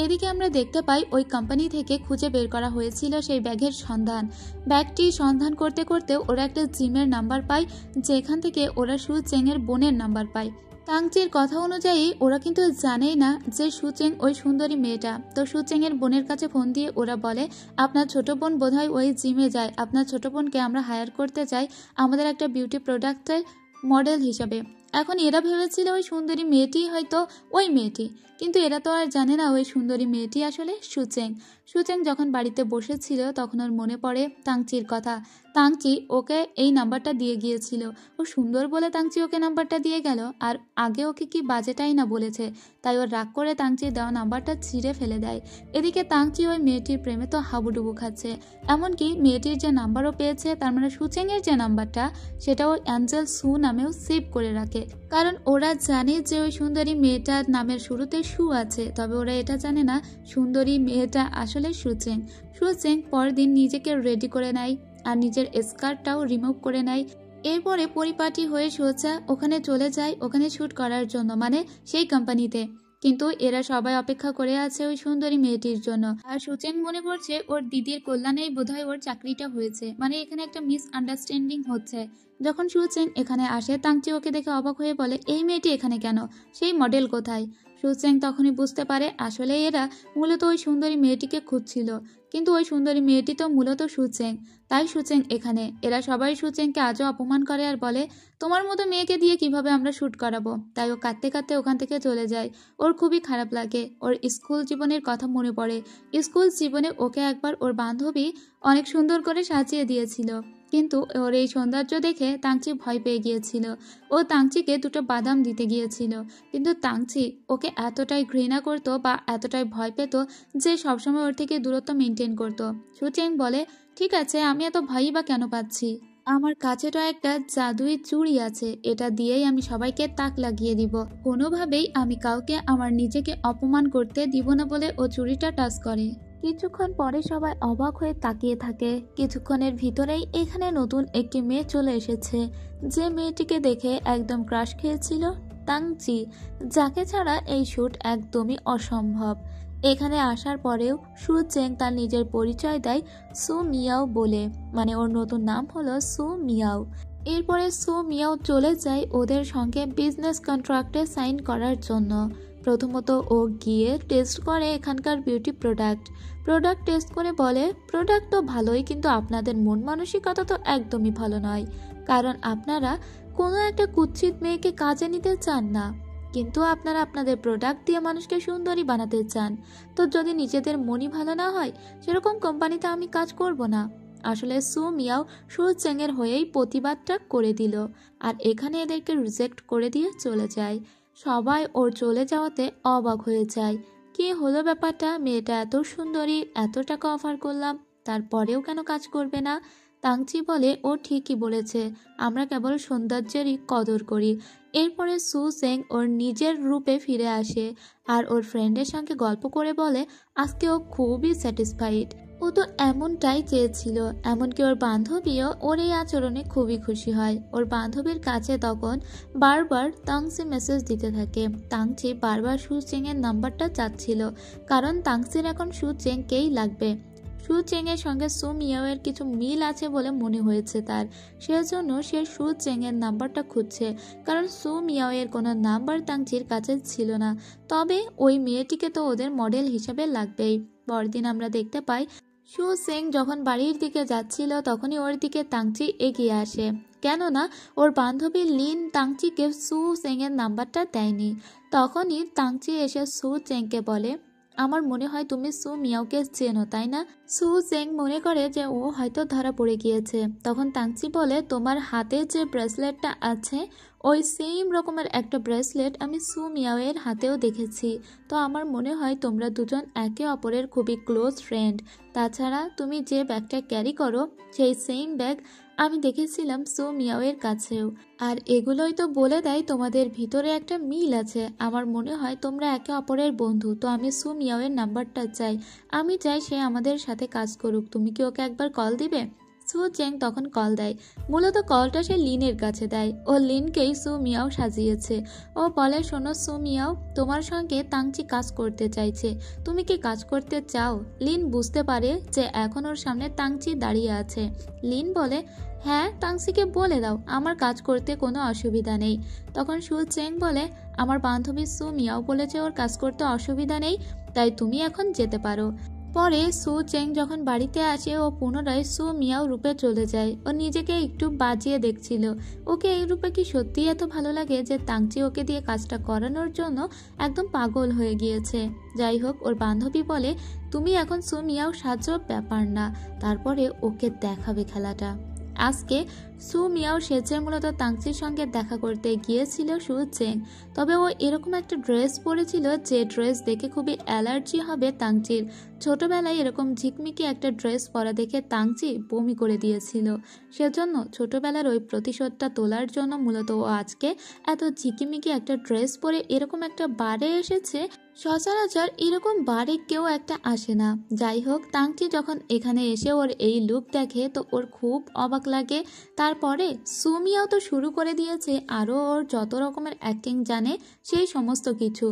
এদিকে আমরা দেখতে পাই ওই কোম্পানি থেকে খুঁজে বের করা হয়েছিল সেই ব্যাগের সন্ধান। ব্যাগটি সন্ধান করতে করতে ওরা একটা জিমের নাম্বার পায়, যেখান থেকে ওরা সুচেংয়ের বোনের নাম্বার পায়। তাংচির কথা অনুযায়ী ওরা কিন্তু জানেই না যে সুচেং ওই সুন্দরী মেয়েটা। তো সুচেংয়ের বোনের কাছে ফোন দিয়ে ওরা বলে, আপনার ছোট বোন বোধহয় ওই জিমে যায়, আপনার ছোট বোনকে আমরা হায়ার করতে চাই আমাদের একটা বিউটি প্রোডাক্টের মডেল হিসাবে। এখন এরা ভেবেছিল ওই সুন্দরী মেয়েটি হয়তো ওই মেয়েটি, কিন্তু এরা তো আর জানে না ওই সুন্দরী মেয়েটি আসলে সুচেং। সুচেং যখন বাড়িতে বসেছিল তখন ওর মনে পড়ে তাংচির কথা। তাংচি ওকে এই নাম্বারটা দিয়ে গিয়েছিল, ও সুন্দর বলে তাংচি ওকে নাম্বারটা দিয়ে গেল, আর আগে ওকে কি বাজেটাই না বলেছে। তাই ওর রাগ করে তাংচির দেওয়া নাম্বারটা ছিঁড়ে ফেলে দেয়। এদিকে তাংচি ওই মেয়েটির প্রেমে তো হাবুডুবু খাচ্ছে, এমনকি মেয়েটির যে নাম্বারও পেয়েছে, তার মানে সুচেংয়ের যে নাম্বারটা সেটাও অ্যাঞ্জেল সু নামেও সেভ করে রাখে, কারণ ওরা জানে যে ওই সুন্দরী মেয়েটার নামের শুরুতে সু আছে। তবে ওরা এটা জানে না সুন্দরী মেয়েটা আসলে সুচেং। সুচেং পরদিন নিজেকে রেডি করে নেয় আর নিজের স্কার্টটাও রিমুভ করে নেয়। এরপরে পরিপাটি হয়ে সোজা ওখানে চলে যায় ওখানে শ্যুট করার জন্য, মানে সেই কোম্পানিতে। কিন্তু এরা সবাই অপেক্ষা করে আছে ওই সুন্দরী মেয়েটির জন্য। আর সুচেং মনে করছে ওর দিদির কল্যাণেই বোধহয় ওর চাকরিটা হয়েছে, মানে এখানে একটা মিসআন্ডারস্ট্যান্ডিং হচ্ছে। যখন সুচেং এখানে আসে, তাংচি ওকে দেখে অবাক হয়ে বলে, এই মেয়েটি এখানে কেন, সেই মডেল কোথায়? সুচেং তখনই বুঝতে পারে আসলে এরা মূলত ওই সুন্দরী মেয়েটিকে খুঁজছিল, কিন্তু ওই সুন্দরী মেয়েটি তো মূলত সুচেং। তাই সুচেং এখানে। এরা সবাই সুচেংকে আজও অপমান করে আর বলে, তোমার মতো মেয়েকে দিয়ে কিভাবে আমরা শ্যুট করাবো। তাই ও কাঁদতে কাঁদতে ওখান থেকে চলে যায়। ওর খুবই খারাপ লাগে, ওর স্কুল জীবনের কথা মনে পড়ে। স্কুল জীবনে ওকে একবার ওর বান্ধবী অনেক সুন্দর করে সাজিয়ে দিয়েছিল, কিন্তু ওর এই সৌন্দর্য দেখে তাংচি ভয় পেয়ে গিয়েছিল। ও তাংচিকে দুটো বাদাম দিতে গিয়েছিল, কিন্তু তাংচি ওকে এতটাই ঘৃণা করতো বা এতটাই ভয় পেত যে সবসময় ওর থেকে দূরত্ব মেনটেন করতো। সুচেং বলে, ঠিক আছে, আমি এত ভয়ই বা কেন পাচ্ছি, আমার কাছে তো একটা জাদুই চুড়ি আছে, এটা দিয়েই আমি সবাইকে তাক লাগিয়ে দিব। কোনোভাবেই আমি কাউকে আমার নিজেকে অপমান করতে দিব না বলে ও চুড়িটা টাচ করে। কিছুক্ষণ পরে সবাই অবাক হয়ে তাকিয়ে থাকে। কিছুক্ষণের ভিতরেই এখানে নতুন একটি মেয়ে চলে এসেছে, যে মেয়েটিকে দেখে একদম ক্রাশ খেয়েছিল তাংচি, যাকে ছাড়া এই শ্যুট একদমই অসম্ভব। এখানে আসার পরেও সু চেং তার নিজের পরিচয় দেয় সু মিয়াও বলে, মানে ওর নতুন নাম হলো সু মিয়াও। এরপরে সু মিয়াও চলে যায় ওদের সঙ্গে বিজনেস কন্ট্রাক্টে সাইন করার জন্য। প্রথমত ও গিয়ে টেস্ট করে এখানকার বিউটি প্রোডাক্ট টেস্ট করে বলে, প্রোডাক্ট তো ভালোই, কিন্তু আপনাদের মন মানসিকতা তো একদমই ভালো নয়, কারণ আপনারা কোনো একটা কুৎসিত মেয়েকে কাজে নিতে চান না, কিন্তু আপনারা আপনাদের প্রোডাক্ট দিয়ে মানুষকে সুন্দরী বানাতে চান। তো যদি নিজেদের মনই ভালো না হয়, সেরকম কোম্পানিতে আমি কাজ করব না। আসলে সু মিয়াও সু চেংয়ের হয়েই প্রতিবাদটা করে দিল, আর এখানে এদেরকে রিজেক্ট করে দিয়ে চলে যায়। সবাই ওর চলে যাওয়াতে অবাক হয়ে যায়, কি হলো ব্যাপারটা, মেয়েটা এত সুন্দরী, এত টাকা অফার করলাম, তারপরেও কেন কাজ করবে না? তাংচি বলে, ও ঠিকই বলেছে, আমরা কেবল সৌন্দর্যেরই কদর করি। এরপরে সু চেং ওর নিজের রূপে ফিরে আসে আর ওর ফ্রেন্ডের সঙ্গে গল্প করে বলে আজকে ও খুবই স্যাটিসফাইড, ও তো এমনটাই চেয়েছিল। এমনকি ওর বান্ধবীও ওর এই আচরণে খুবই খুশি হয়। ওর বান্ধবীর কাছে তখন বারবার তাংসি মেসেজ দিতে থাকে। তাংচি বারবার সু চেংয়ের নাম্বারটা চাচ্ছিল, কারণ তাংসির এখন সু চেংকেই লাগবে। সু চেংয়ের সঙ্গে সু মিয়াওয়ের কিছু মিল আছে বলে মনে হয়েছে তার, সেজন্য সে সু চেংয়ের নাম্বারটা খুঁজছে, কারণ সু মিয়াওয়ের কোনো নাম্বার তাংচির কাছে ছিল না। তবে ওই মেয়েটিকে তো ওদের মডেল হিসাবে লাগবেই। পরদিন আমরা দেখতে পাই সু চেং যখন বাড়ির দিকে যাচ্ছিল তখনই ওর দিকে তাংচি এগিয়ে আসে, কেননা ওর বান্ধবী লিন তাংচিকে সু চেংয়ের নাম্বারটা দেয়নি। তখনই তাংচি এসে সু চেংকে বলে, আমার মনে হয় তুমি সু মিয়াওকে চেনো, তাই না? সু চেং মনে করে যে ও হয়তো ধরা পড়ে গিয়েছে। তখন তাংচি বলে, তোমার হাতে যে ব্রেসলেটটা আছে ওই সেম রকমের একটা ব্রেসলেট আমি সু মিয়াওয়ের হাতেও দেখেছি। তো আমার মনে হয় তোমরা দুজন একে অপরের খুবই ক্লোজ ফ্রেন্ড। তাছাড়া তুমি যে ব্যাগটা ক্যারি করো সেই সেম ব্যাগ আমি দেখেছিলাম সু মিয়াওয়ের কাছেও। আর এগুলোই তো বলে দেয় তোমাদের ভিতরে একটা মিল আছে। আমার মনে হয় তোমরা একে অপরের বন্ধু। তো আমি সু মিয়াওয়ের নাম্বারটা চাই, আমি চাই সে আমাদের সাথে কাজ করুক। তুমি কি ওকে একবার কল দিবে? সু চেং তখন কল দেয়। মূলত কলটা সে লিনের কাছে দেয়। ও লিনকেই সু মিয়াও সাজিয়েছে। ও বলে, শোনো সু মিয়াও, তোমার সঙ্গে তাংচি কাজ করতে চাইছে, তুমি কি কাজ করতে চাও? লিন বুঝতে পারে যে এখন ওর সামনে তাংচি দাঁড়িয়ে আছে। লিন বলে, হ্যাঁ, তাংচিকে বলে দাও, আমার কাজ করতে কোনো অসুবিধা নেই। তখন সু চেং বলে, আমার বান্ধবী সু মিয়াও বলেছে ওর কাজ করতে অসুবিধা নেই, তাই তুমি এখন যেতে পারো। পরে সু চেং যখন বাড়িতে আসে ও পুনরায় সু মিয়াও রূপে চলে যায়। ও নিজেকে একটু বাজিয়ে দেখছিল, ওকে এই রূপে কি সত্যিই এত ভালো লাগে যে তাংচি ওকে দিয়ে কাজটা করানোর জন্য একদম পাগল হয়ে গিয়েছে। যাই হোক, ওর বান্ধবী বলে, তুমি এখন সু মিয়াও সাহায্য ব্যাপার না, তারপরে ওকে দেখাবে খেলাটা। আজকে সু মিয়াও সেজে মূলত তাংচির সঙ্গে দেখা করতে গিয়েছিল সু চেং। তবে ও এরকম একটা ড্রেস পরেছিল যে ড্রেস দেখে খুবই অ্যালার্জি হবে তাংচির। ছোটবেলায় এরকম ঝিকমিকি একটা ড্রেস পরা দেখে তাংচি বমি করে দিয়েছিল। সেজন্য ছোটবেলার ওই প্রতিশোধটা তোলার জন্য মূলত ও আজকে এত ঝিকিমিকি একটা ড্রেস পরে এরকম একটা বারে এসেছে। সচরাচর এরকম বারে কেউ একটা আসে না। যাই হোক, তাংচি যখন এখানে এসে ওর এই লুক দেখে তো ওর খুব অবাক লাগে। তারপরে সুমিয়াও তো শুরু করে দিয়েছে আরও ওর যত রকমের অ্যাক্টিং জানে সেই সমস্ত কিছু।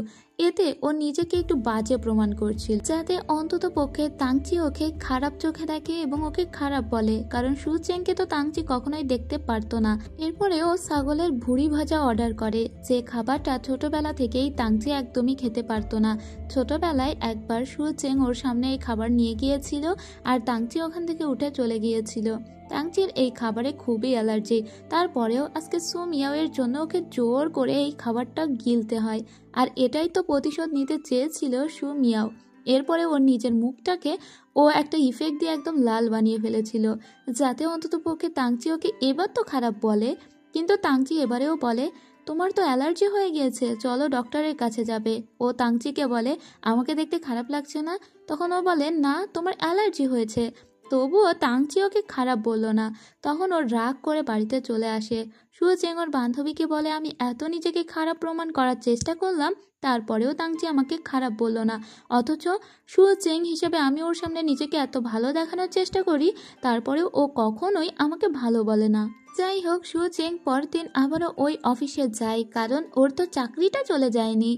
এতে ও নিজেকে একটু বাজে প্রমাণ করছিল, যাতে অন্তত পক্ষে তাংচি ওকে খারাপ চোখে দেখে এবং ওকে খারাপ বলে, কারণ সু চেংকে তো তাংচি কখনোই দেখতে পারতো না। এরপরে ও ছাগলের ভুড়ি ভাজা অর্ডার করে, যে খাবারটা ছোটবেলা থেকেই তাংচি একদমই খেতে পারতো না। ছোটবেলায় একবার সু চেং ওর সামনে এই খাবার নিয়ে গিয়েছিল আর তাংচি ওখান থেকে উঠে চলে গিয়েছিল। তাংচির এই খাবারে খুবই অ্যালার্জি, তারপরেও আজকে সু মিয়াওয়ের জন্য ওকে জোর করে এই খাবারটা গিলতে হয়। আর এটাই তো প্রতিশোধ নিতে চেয়েছিল সু মিয়াও। এরপরে ওর নিজের মুখটাকে ও একটা ইফেক্ট দিয়ে একদম লাল বানিয়ে ফেলেছিল, যাতে অন্তত পক্ষে তাংচি ওকে এবার তো খারাপ বলে। কিন্তু তাংচি এবারেও বলে, তোমার তো অ্যালার্জি হয়ে গিয়েছে, চলো ডক্টরের কাছে যাবে। ও তাংচিকে বলে, আমাকে দেখতে খারাপ লাগছে না? তখন ও বলে, না, তোমার অ্যালার্জি হয়েছে। তবুও তাংচি ওকে খারাপ বলল না। তখন ওর রাগ করে বাড়িতে চলে আসে। সু চেং ওর বান্ধবীকে বলে, আমি এত নিজেকে খারাপ প্রমাণ করার চেষ্টা করলাম, তারপরেও তাংচি আমাকে খারাপ বলল না। অথচ সু চেং হিসেবে আমি ওর সামনে নিজেকে এত ভালো দেখানোর চেষ্টা করি, তারপরেও ও কখনোই আমাকে ভালো বলে না। যাই হোক, সু চেং পরদিন আবারও ওই অফিসে যায়, কারণ ওর তো চাকরিটা চলে যায়নি।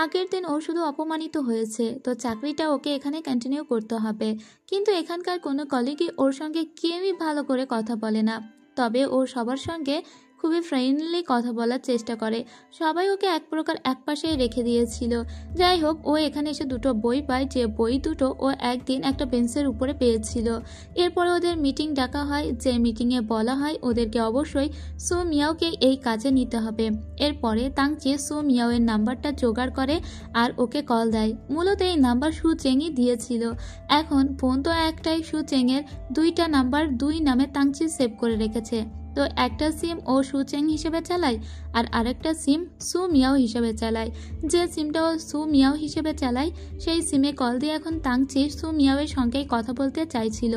আগের দিন ও শুধু অপমানিত হয়েছে, তো চাকরিটা ওকে এখানে কন্টিনিউ করতে হবে। কিন্তু এখানকার কোনো কলিগই ওর সঙ্গে কেউই ভালো করে কথা বলে না। তবে ও সবার সঙ্গে খুবই ফ্রেন্ডলি কথা বলার চেষ্টা করে। সবাই ওকে এক প্রকার একপাশে রেখে দিয়েছিল। যাই হোক, ও এখানে এসে দুটো বই পায়, যে বই দুটো ও একদিন একটা বেঞ্চের উপরে পেয়েছিল। এরপরে ওদের মিটিং ডাকা হয়, যে মিটিংয়ে বলা হয় ওদেরকে অবশ্যই সু মিয়াওকে এই কাজে নিতে হবে। এরপরে তাংচি সু মিয়াওয়ের নাম্বারটা জোগাড় করে আর ওকে কল দেয়। মূলত এই নাম্বার সু চেংই দিয়েছিল। এখন ফোন তো একটাই, সু চেংয়ের দুইটা নাম্বার দুই নামে তাংচি সেভ করে রেখেছে। তো একটা সিম ও সু চেং হিসেবে চালায় আর আরেকটা সিম সু মিয়াও হিসেবে চালায়। যে সিমটা ও সু মিয়াও হিসেবে চালায় সেই সিমে কল দিয়ে এখন তাংচি সু মিয়াওয়ের সঙ্গেই কথা বলতে চাইছিল।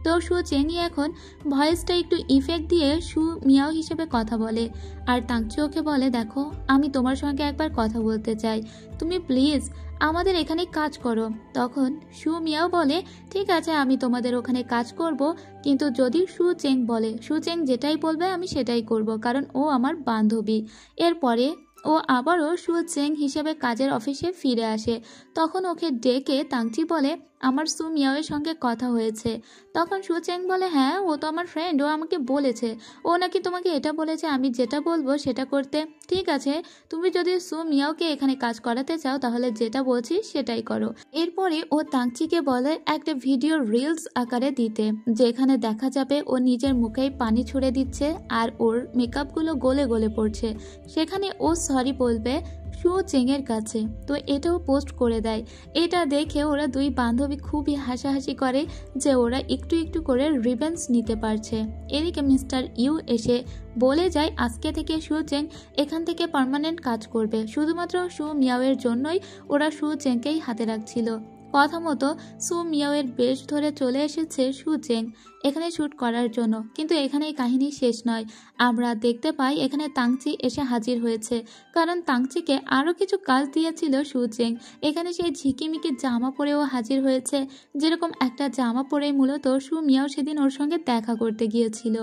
তো সু চেংই এখন ভয়েসটা একটু ইফেক্ট দিয়ে সু মিয়াও হিসেবে কথা বলে। আর তাংচি ওকে বলে, দেখো আমি তোমার সঙ্গে একবার কথা বলতে চাই, তুমি প্লিজ আমাদের এখানে কাজ করো। তখন সু মিয়াও বলে, ঠিক আছে আমি তোমাদের ওখানে কাজ করব, কিন্তু যদি সু চেং বলে, সু চেং যেটাই বলবে আমি সেটাই করব, কারণ ও আমার বান্ধবী। এরপরে ও আবারও সু চেং হিসেবে কাজের অফিসে ফিরে আসে। তখন ওকে ডেকে তাংচি বলে, আমার সু মিয়াওয়ের সঙ্গে কথা হয়েছে। তখন সু চেং বলে, হ্যাঁ ও তো আমার ফ্রেন্ড, ও আমাকে বলেছে, ও নাকি তোমাকে এটা বলেছে আমি যেটা বলবো সেটা করতে। ঠিক আছে, তুমি যদি সু মিয়াওকে এখানে কাজ করাতে চাও তাহলে যেটা বলছি সেটাই করো। এরপরে ও তাংচিকে বলে একটা ভিডিও রিলস আকারে দিতে, যেখানে দেখা যাবে ও নিজের মুখেই পানি ছুড়ে দিচ্ছে আর ওর মেকআপগুলো গলে গলে পড়ছে। সেখানে ও সরি বলবে সু চেংয়ের কাছে। তো এটাও পোস্ট করে দেয়। এটা দেখে ওরা দুই বান্ধবী খুবই হাসাহাসি করে যে ওরা একটু একটু করে রিভেঞ্জ নিতে পারছে। এদিকে মিস্টার ইউ এসে বলে যায় আজকে থেকে সু চেং এখান থেকে পার্মানেন্ট কাজ করবে। শুধুমাত্র সু মিয়াওয়ের জন্যই ওরা সু চেংকেই হাতে রাখছিল। কথা মতো সু মিয়াওয়ের বেশ ধরে চলে এসেছে সু চেং এখানে শ্যুট করার জন্য। কিন্তু এখানে কাহিনী শেষ নয়। আমরা দেখতে পাই এখানে তাংচি এসে হাজির হয়েছে, কারণ তাংচিকে আরও কিছু কাজ দিয়েছিল সু চেং। এখানে সেই ঝিকিমিকি জামা পরেও হাজির হয়েছে, যেরকম একটা জামা পরেই মূলত সু মিয়াও সেদিন ওর সঙ্গে দেখা করতে গিয়েছিল।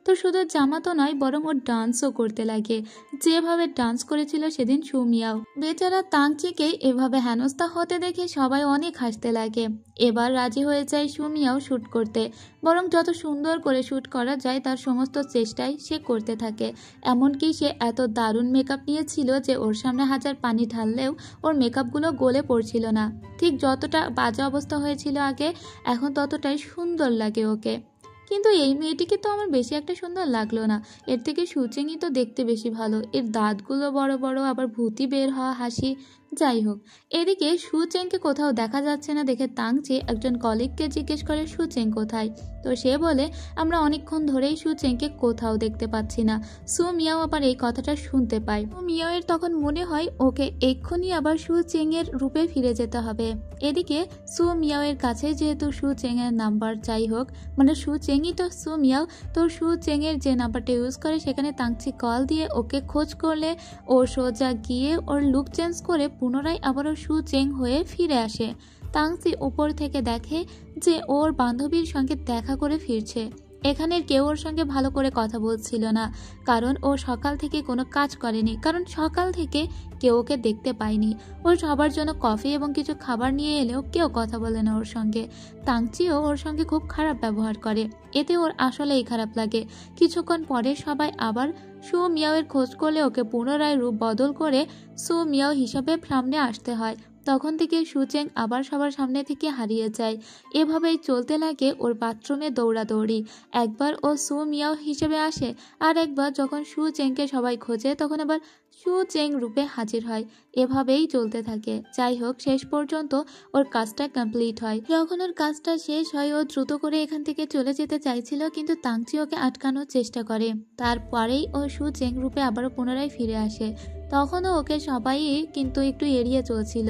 তো শুধু জামা তো নয়, বরং ওর ডান্সও করতে লাগে, যেভাবে ডান্স করেছিল সেদিন সু মিয়াও। বেচারা তাংচিকে এভাবে হেনস্থা হতে দেখে সবাই অনেক হাসতে লাগে। এবার রাজি হয়ে যায় সু মিয়াও শ্যুট করতে, বরং যত সুন্দর করে শ্যুট করা যায় তার সমস্ত চেষ্টাই সে করতে থাকে। এমনকি সে এত দারুণ মেকআপ নিয়েছিল যে ওর সামনে হাজার পানি ঢাললেও ওর মেকআপগুলো গলে পড়ছিল না। ঠিক যতটা বাজে অবস্থা হয়েছিল আগে, এখন ততটাই সুন্দর লাগে ওকে। কিন্তু এই মেয়েটিকে তো আমার বেশি একটা সুন্দর লাগলো না, এর থেকে সু চেংই তো দেখতে বেশি ভালো। এর দাঁতগুলো বড় বড়, আবার ভূতি বের হওয়া হাসি। যাই হোক, এদিকে সু চেংকে কোথাও দেখা যাচ্ছে না দেখে তাংচি একজন কলিগকে জিজ্ঞেস করে সু চেং কোথায়। তো সে বলে আমরা অনেকক্ষণ ধরেই সু চেংকে কোথাও দেখতে পাচ্ছি না। সু মিয়াও আবার এই কথাটা শুনতে পায়। সু মিয়াওয়ের তখন মনে হয় ওকে এক্ষুনি আবার সু চেং এর রূপে ফিরে যেতে হবে। এদিকে সু মিয়াওয়ের কাছে যেহেতু সু চেং এর নাম্বার, যাই হোক মানে সু চেংই তো সু মিয়াও, তো সু চেং এর যে নাম্বারটা ইউজ করে সেখানে তাংচি কল দিয়ে ওকে খোঁজ করলে ও সোজা গিয়ে ওর লুক চেঞ্জ করে পুনরায় আবারও সু চেং হয়ে ফিরে আসে। তাংচি উপর থেকে দেখে যে ওর বান্ধবীর সঙ্গে দেখা করে ফিরছে। এখানের কেউ ওর সঙ্গে ভালো করে কথা বলছিল না, কারণ ও সকাল থেকে কোনো কাজ করেনি, কারণ সকাল থেকে কেউ ওকে দেখতে পায়নি। ও সবার জন্য কফি এবং কিছু খাবার নিয়ে এলেও কেউ কথা বলে না ওর সঙ্গে। তাংচিও ওর সঙ্গে খুব খারাপ ব্যবহার করে, এতে ওর আসলেই খারাপ লাগে। কিছুক্ষণ পরে সবাই আবার সু মিয়াওয়ের খোঁজ করলে ওকে পুনরায় রূপ বদল করে সু মিয়াও হিসাবে সামনে আসতে হয়। তখন থেকে সু চেং আবার সবার সামনে থেকে হারিয়ে যায়। এভাবেই চলতে লাগে ওর বাথরুমে দৌড়াদৌড়ি। একবার ও সু মিয়াও হিসেবে আসে, আর একবার যখন সু চেংকে সবাই খোঁজে তখন আবার সু চেং রূপে হাজির হয়। এভাবেই চলতে থাকে। যাই হোক, শেষ পর্যন্ত ওর কাজটা কমপ্লিট হয়। যখন ওর কাজটা শেষ হয় ও দ্রুত করে এখান থেকে চলে যেতে চাইছিল, কিন্তু তাংচি ওকে আটকানোর চেষ্টা করে। তারপরেই ও সু চেং রূপে আবারও পুনরায় ফিরে আসে। তখনও ওকে সবাই কিন্তু একটু এড়িয়ে চলছিল।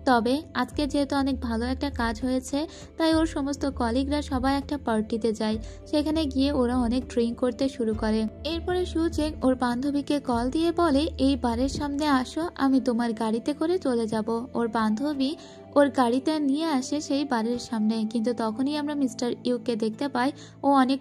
তবে আজকে যেহেতু অনেক ভালো একটা কাজ হয়েছে, তাই ওর সমস্ত কলিগরা সবাই একটা পার্টিতে যায়। সেখানে গিয়ে ওরা অনেক ড্রিঙ্ক করতে শুরু করে। এরপরে সু চেং ওর বান্ধবীকে কল দিয়ে বলে এই বারের সামনে আসো, আমি তোমার গাড়িতে করে চলে যাব। ওর বান্ধবী ওর গাড়িতে নিয়ে আসে সেই বাড়ির সামনে। কিন্তু তখনই আমরা মিস্টার ইউকে দেখতে পাই ও অনেক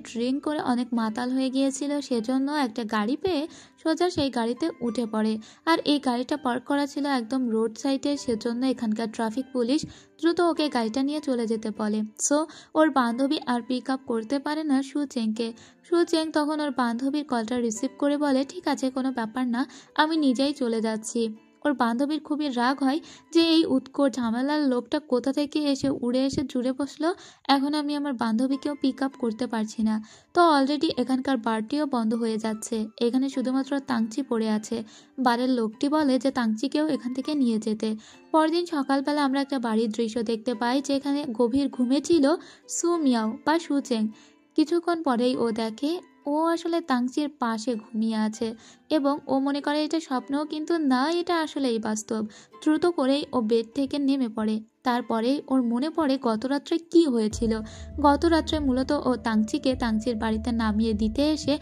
ড্রিঙ্ক করে অনেক মাতাল হয়ে গিয়েছিল, সেজন্য একটা গাড়ি পেয়ে সোজা সেই গাড়িতে উঠে পড়ে। আর এই গাড়িটা পার্ক করা ছিল একদম রোড সাইডে, সেজন্য এখানকার ট্রাফিক পুলিশ দ্রুত ওকে গাড়িটা নিয়ে চলে যেতে বলে। সো ওর বান্ধবী আর পিক আপ করতে পারে না সুচেংকে। সুচেং তখন ওর বান্ধবীর কলটা রিসিভ করে বলে, ঠিক আছে, কোনো ব্যাপার না, আমি নিজেই চলে যাচ্ছি। ওর বান্ধবীর খুবই রাগ হয় যে এই উৎকট ঝামেলার লোকটা কোথা থেকে এসে উড়ে এসে জুড়ে বসলো, এখন আমি আমার বান্ধবীকেও পিক আপ করতে পারছি না। তো অলরেডি এখানকার বারটিও বন্ধ হয়ে যাচ্ছে, এখানে শুধুমাত্র তাংচি পড়ে আছে। বারের লোকটি বলে যে তাংচিকেও এখান থেকে নিয়ে যেতে। পরদিন সকালবেলা আমরা একটা বাড়ির দৃশ্য দেখতে পাই যেখানে গভীর ঘুমে ছিল সু মিয়াও বা সুচেং। কিছুক্ষণ পরেই ও দেখে ও আসলে তাংচির পাশে ঘুমিয়ে আছে এবং ও মনে করে এটা স্বপ্নও, কিন্তু না, এটা আসলেই বাস্তব। দ্রুত করেই ও বেড থেকে নেমে পড়ে। তারপরে ওর মনে পড়ে গত রাত্রে কি হয়েছিল। গত রাত্রে মূলত ও তাংচির বাড়িতে নামিয়ে দিতে এসে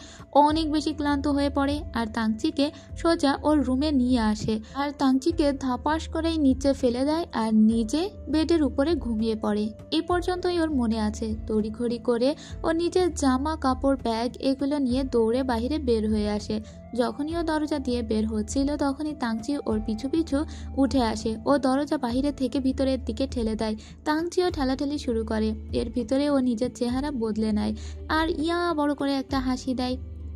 অনেক বেশি ক্লান্ত হয়ে পড়ে আর তাংচিকে সোজা ওর রুমে নিয়ে আসে আর তাংচিকে ধাপাস করেই নিচে ফেলে দেয় আর নিজে বেডের উপরে ঘুমিয়ে পড়ে। এই পর্যন্তই ওর মনে আছে। তড়িঘড়ি করে ও নিজের জামা কাপড় ব্যাগ এগুলো নিয়ে দৌড়ে বাইরে বের হয়ে আসে। যখনই ও দরজা দিয়ে বের হচ্ছিল তখনই তাংচি ওর পিছু পিছু উঠে আসে। ও দরজা বাহিরে থেকে ভিতরের দিকে ঠেলে দেয়। তাংচিও ঠেলাঠেলি শুরু করে। এর ভিতরে ও নিজের চেহারা বদলে নেয় আর ইয়া বড় করে একটা হাসি দেয়।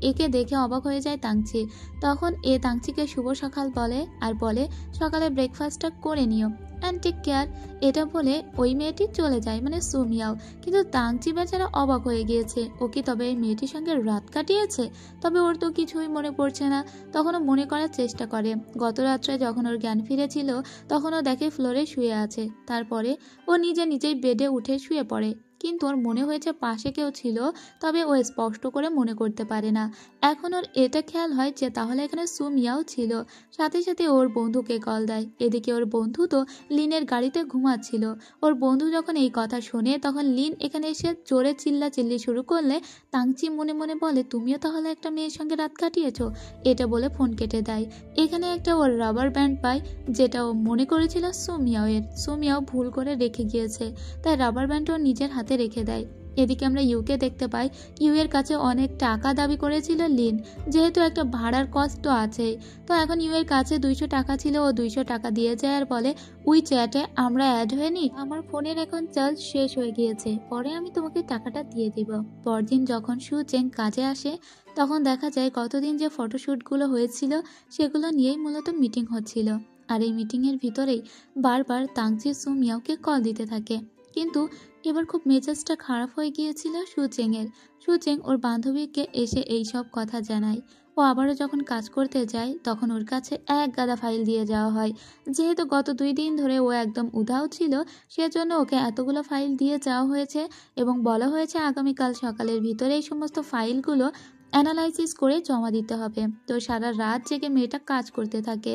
একে দেখে অবাক হয়ে যায় তাংচি। তখন এ তাংচিকে শুভ সকাল বলে আর বলে, সকালে ব্রেকফাস্টটা করে নিও অ্যান্ড টেক কেয়ার। এটা বলে ওই মেয়েটি চলে যায়, মানে সু মিয়াও। কিন্তু তাংচি বেচারা অবাক হয়ে গিয়েছে, ও কি তবে এই মেয়েটির সঙ্গে রাত কাটিয়েছে? তবে ওর তো কিছুই মনে পড়ছে না। তখন ও মনে করার চেষ্টা করে। গত রাত্রে যখন ওর জ্ঞান ফিরেছিল তখন ও দেখে ফ্লোরে শুয়ে আছে। তারপরে ও নিজেই বেডে উঠে শুয়ে পড়ে। কিন্তু ওর মনে হয়েছে পাশে কেউ ছিল, তবে ও স্পষ্ট করে মনে করতে পারে না। এখন ওর এটা খেয়াল হয় যে তাহলে এখানে সু মিয়াও ছিল। সাথে সাথে ওর বন্ধুকে কল দেয়। এদিকে ওর বন্ধু তো লিনের গাড়িতে ঘুমাচ্ছিল। ওর বন্ধু যখন এই কথা শোনে তখন লিন এখানে এসে জোরে চিল্লাচিল্লি শুরু করলে তাংচি মনে মনে বলে, তুমিও তাহলে একটা মেয়ের সঙ্গে রাত কাটিয়েছো। এটা বলে ফোন কেটে দেয়। এখানে একটা ওর রাবার ব্যান্ড পায় যেটা ও মনে করেছিল সু মিয়াও। সু মিয়াও ভুল করে রেখে গিয়েছে, তাই রাবার ব্যান্ডও নিজের হাতে রেখে দেয়। এদিকে আমরা ইউকে দেখতে পাই। ইউ এর কাছে অনেক টাকা দাবি করেছিল লিন, যেহেতু একটা ভাড়ার কষ্ট আছে। তো এখন ইউ এর কাছে 200 টাকা ছিল, ও 200 টাকা দিয়ে যায় আর বলে, উই চ্যাটে আমরা অ্যাড হয়ে নি, আমার ফোনের এখন চার্জ শেষ হয়ে গিয়েছে, পরে আমি তোমাকে টাকাটা দিয়ে দিব। পরদিন যখন সুচেং কাজে আসে তখন দেখা যায় গতদিন যে ফটোশ্যুটগুলো হয়েছিল সেগুলো নিয়েই মূলত মিটিং হচ্ছিল। আর এই মিটিংয়ের ভিতরেই বারবার তাংচি সু মিয়াওকে কল দিতে থাকে। কিন্তু এবার খুব মেজাজটা খারাপ হয়ে গিয়েছিল সুচেংয়ের। সুচেং ওর বান্ধবীকে এসে এই সব কথা জানায়। ও আবারও যখন কাজ করতে যায় তখন ওর কাছে এক গাদা ফাইল দিয়ে যাওয়া হয়। যেহেতু গত 2 দিন ধরে ও একদম উধাও ছিল, সেজন্য ওকে এতগুলো ফাইল দিয়ে যাওয়া হয়েছে এবং বলা হয়েছে আগামীকাল সকালের ভিতরে এই সমস্ত ফাইলগুলো অ্যানালাইসিস করে জমা দিতে হবে। তো সারা রাত জেগে মেয়েটা কাজ করতে থাকে।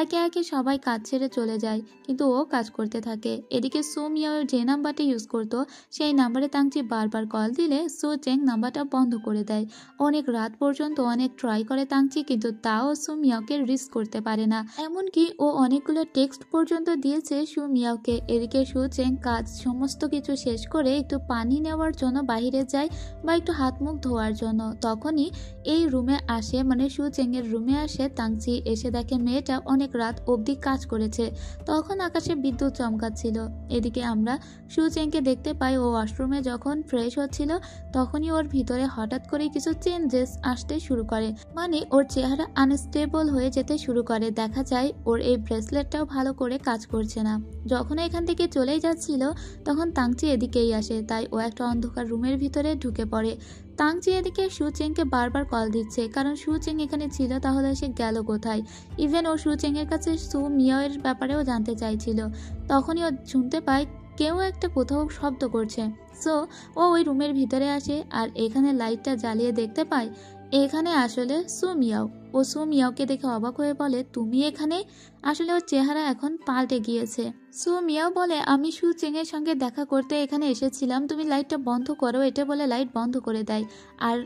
একে একে সবাই কাজ ছেড়ে চলে যায়, কিন্তু ও কাজ করতে থাকে। এদিকে সু মিয়াও যে নাম্বারটা ইউজ করতো সেই নাম্বারে তাংচি বারবার কল দিলে সু চেং নাম্বারটা বন্ধ করে দেয়। অনেক রাত পর্যন্ত অনেক ট্রাই করে তাংচি, কিন্তু তাও সু মিয়াওকে রিচ করতে পারে না। এমনকি ও অনেকগুলো টেক্সট পর্যন্ত দিয়েছে সু মিয়াওকে। এদিকে সু চেং কাজ সমস্ত কিছু শেষ করে একটু পানি নেওয়ার জন্য বাইরে যায় বা একটু হাত মুখ ধোয়ার জন্য। তখন এই রুমে আসে, মানে সুচেং এর রুমে আসে তাংচি। এসে দেখে মেয়েটা অনেক রাত অবধি কাজ করেছে। তখন আকাশে বিদ্যুৎ চমকাচ্ছিল। এদিকে আমরা সুচেংকে দেখতে পাই ও ওয়াশরুমে যখন ফ্রেশ হচ্ছিল তখনই ওর ভিতরে হঠাৎ করে কিছু চেঞ্জেস আসতে শুরু করে, মানে ওর চেহারা আনস্টেবল হয়ে যেতে শুরু করে। দেখা যায় ওর এই ব্রেসলেটটাও ভালো করে কাজ করছে না। যখন এখান থেকে চলেই যাচ্ছিল তখন তাংচি এদিকেই আসে, তাই ও একটা অন্ধকার রুমের ভিতরে ঢুকে পড়ে। তাংচি এদিকে সুচেংকে বারবার কল দিচ্ছে, কারণ সুচেং এখানে ছিল, তাহলে সে গেল কোথায়। ইভেন ও সুচেং এর কাছে সু মিয়াওয়ের ব্যাপারেও জানতে চাইছিল। তখনই ও শুনতে পায় কেউ একটা কোথাও শব্দ করছে। সো ও ওই রুমের ভিতরে আসে আর এখানে লাইটটা জ্বালিয়ে দেখতে পায় এখানে আসলে সু মিয়াও। ও সু মিয়াওকে দেখে অবাক হয়ে বলে, তুমি এখানে? আসলে ওর চেহারা এখন পাল্টে গিয়েছে। সু মিয়াও বলে, আমি সু চেং এর সঙ্গে দেখা করতে এখানে এসেছিলাম, তুমি লাইটটা বন্ধ করো। এটা বলে লাইট বন্ধ করে দেয় আর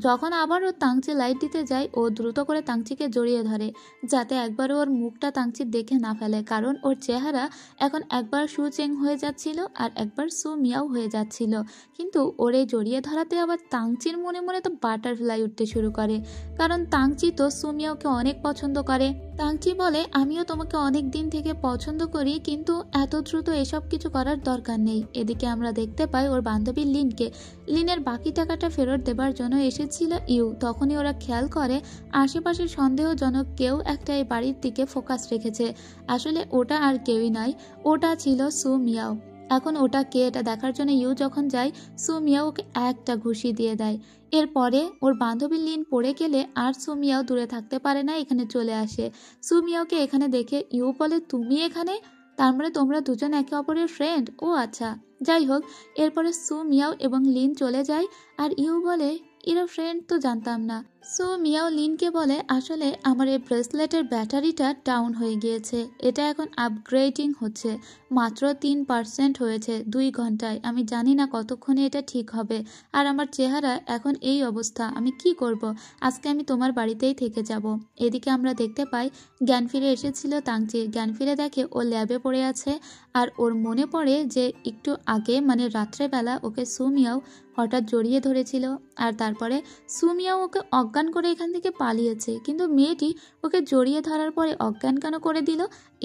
যখন আবারও তাংচি লাইট দিতে যায় ও দ্রুত করে তাংচিকে জড়িয়ে ধরে, যাতে একবারও ওর মুখটা তাংচি দেখে না ফেলে, কারণ ওর চেহারা এখন একবার সু চেং হয়ে যাচ্ছিল আর একবার সু মিয়াও হয়ে যাচ্ছিল। কিন্তু ওর এই জড়িয়ে ধরাতে আবার তাংচির মনে মনে তো বাটারফ্লাই উঠতে শুরু করে, কারণ তাংচি তো সু মিয়াওকে অনেক পছন্দ করে। তাংচি বলে, আমিও তোমাকে অনেক দিন থেকে পছন্দ করি, কিন্তু এত দ্রুত এসব কিছু করার দরকার নেই। এদিকে আমরা দেখতে পাই ওর বান্ধবী লিনকে। লিনের বাকি টাকাটা ফেরত দেবার জন্য এসেছিল ইউ। তখনই ওরা খেয়াল করে আশেপাশে সন্দেহজনক কেউ একটা এই বাড়ির দিকে ফোকাস রেখেছে। আসলে ওটা আর কেউই নয়, ওটা ছিল সু মিয়াও। এখন ওটা কে এটা দেখার জন্য ইউ যখন যায়, সু মিয়াও ওকে একটা ঘুষি দিয়ে দেয়। এরপরে ওর বান্ধবী লিন পড়ে গেলে আর সু মিয়াও দূরে থাকতে পারে না, এখানে চলে আসে। সু মিয়াওকে এখানে দেখে ইউ বলে, তুমি এখানে? তার মানে তোমরা দুজন একে অপরের ফ্রেন্ড? ও আচ্ছা, যাই হোক। এরপরে সু মিয়াও এবং লিন চলে যায় আর ইউ বলে, এরা ফ্রেন্ড তো জানতাম না। সো মিয়াও লিনকে বলে, আসলে আমার এই ব্রেসলেটের ব্যাটারিটা ডাউন হয়ে গিয়েছে, এটা এখন আপগ্রেডিং হচ্ছে, মাত্র 3% হয়েছে 2 ঘন্টায়। আমি জানি না কতক্ষণে এটা ঠিক হবে, আর আমার চেহারা এখন এই অবস্থা, আমি কি করব? আজকে আমি তোমার বাড়িতেই থেকে যাব। এদিকে আমরা দেখতে পাই জ্ঞান ফিরে এসেছিল তাংচি। জ্ঞান ফিরে দেখে ও ল্যাবে পড়ে আছে, আর ওর মনে পড়ে যে একটু আগে মানে রাত্রেবেলা ওকে সু মিয়াও হঠাৎ জড়িয়ে ধরেছিল, আর তারপরে সু মিয়াও ওকে অজ্ঞান করে এখান থেকে পালিয়েছে। কিন্তু মেয়েটি ওকে জড়িয়ে ধরার পরে অজ্ঞান কেন করে দিল,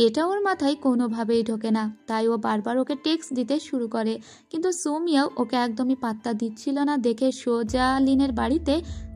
এটা ওর মাথায় কোনোভাবেই ঢোকে না। তাই ও বারবার ওকে টেক্সট দিতে শুরু করে, কিন্তু সু মিয়াও ওকে একদমই পাত্তা দিচ্ছিল না। দেখে সোজা লিনের বাড়িতে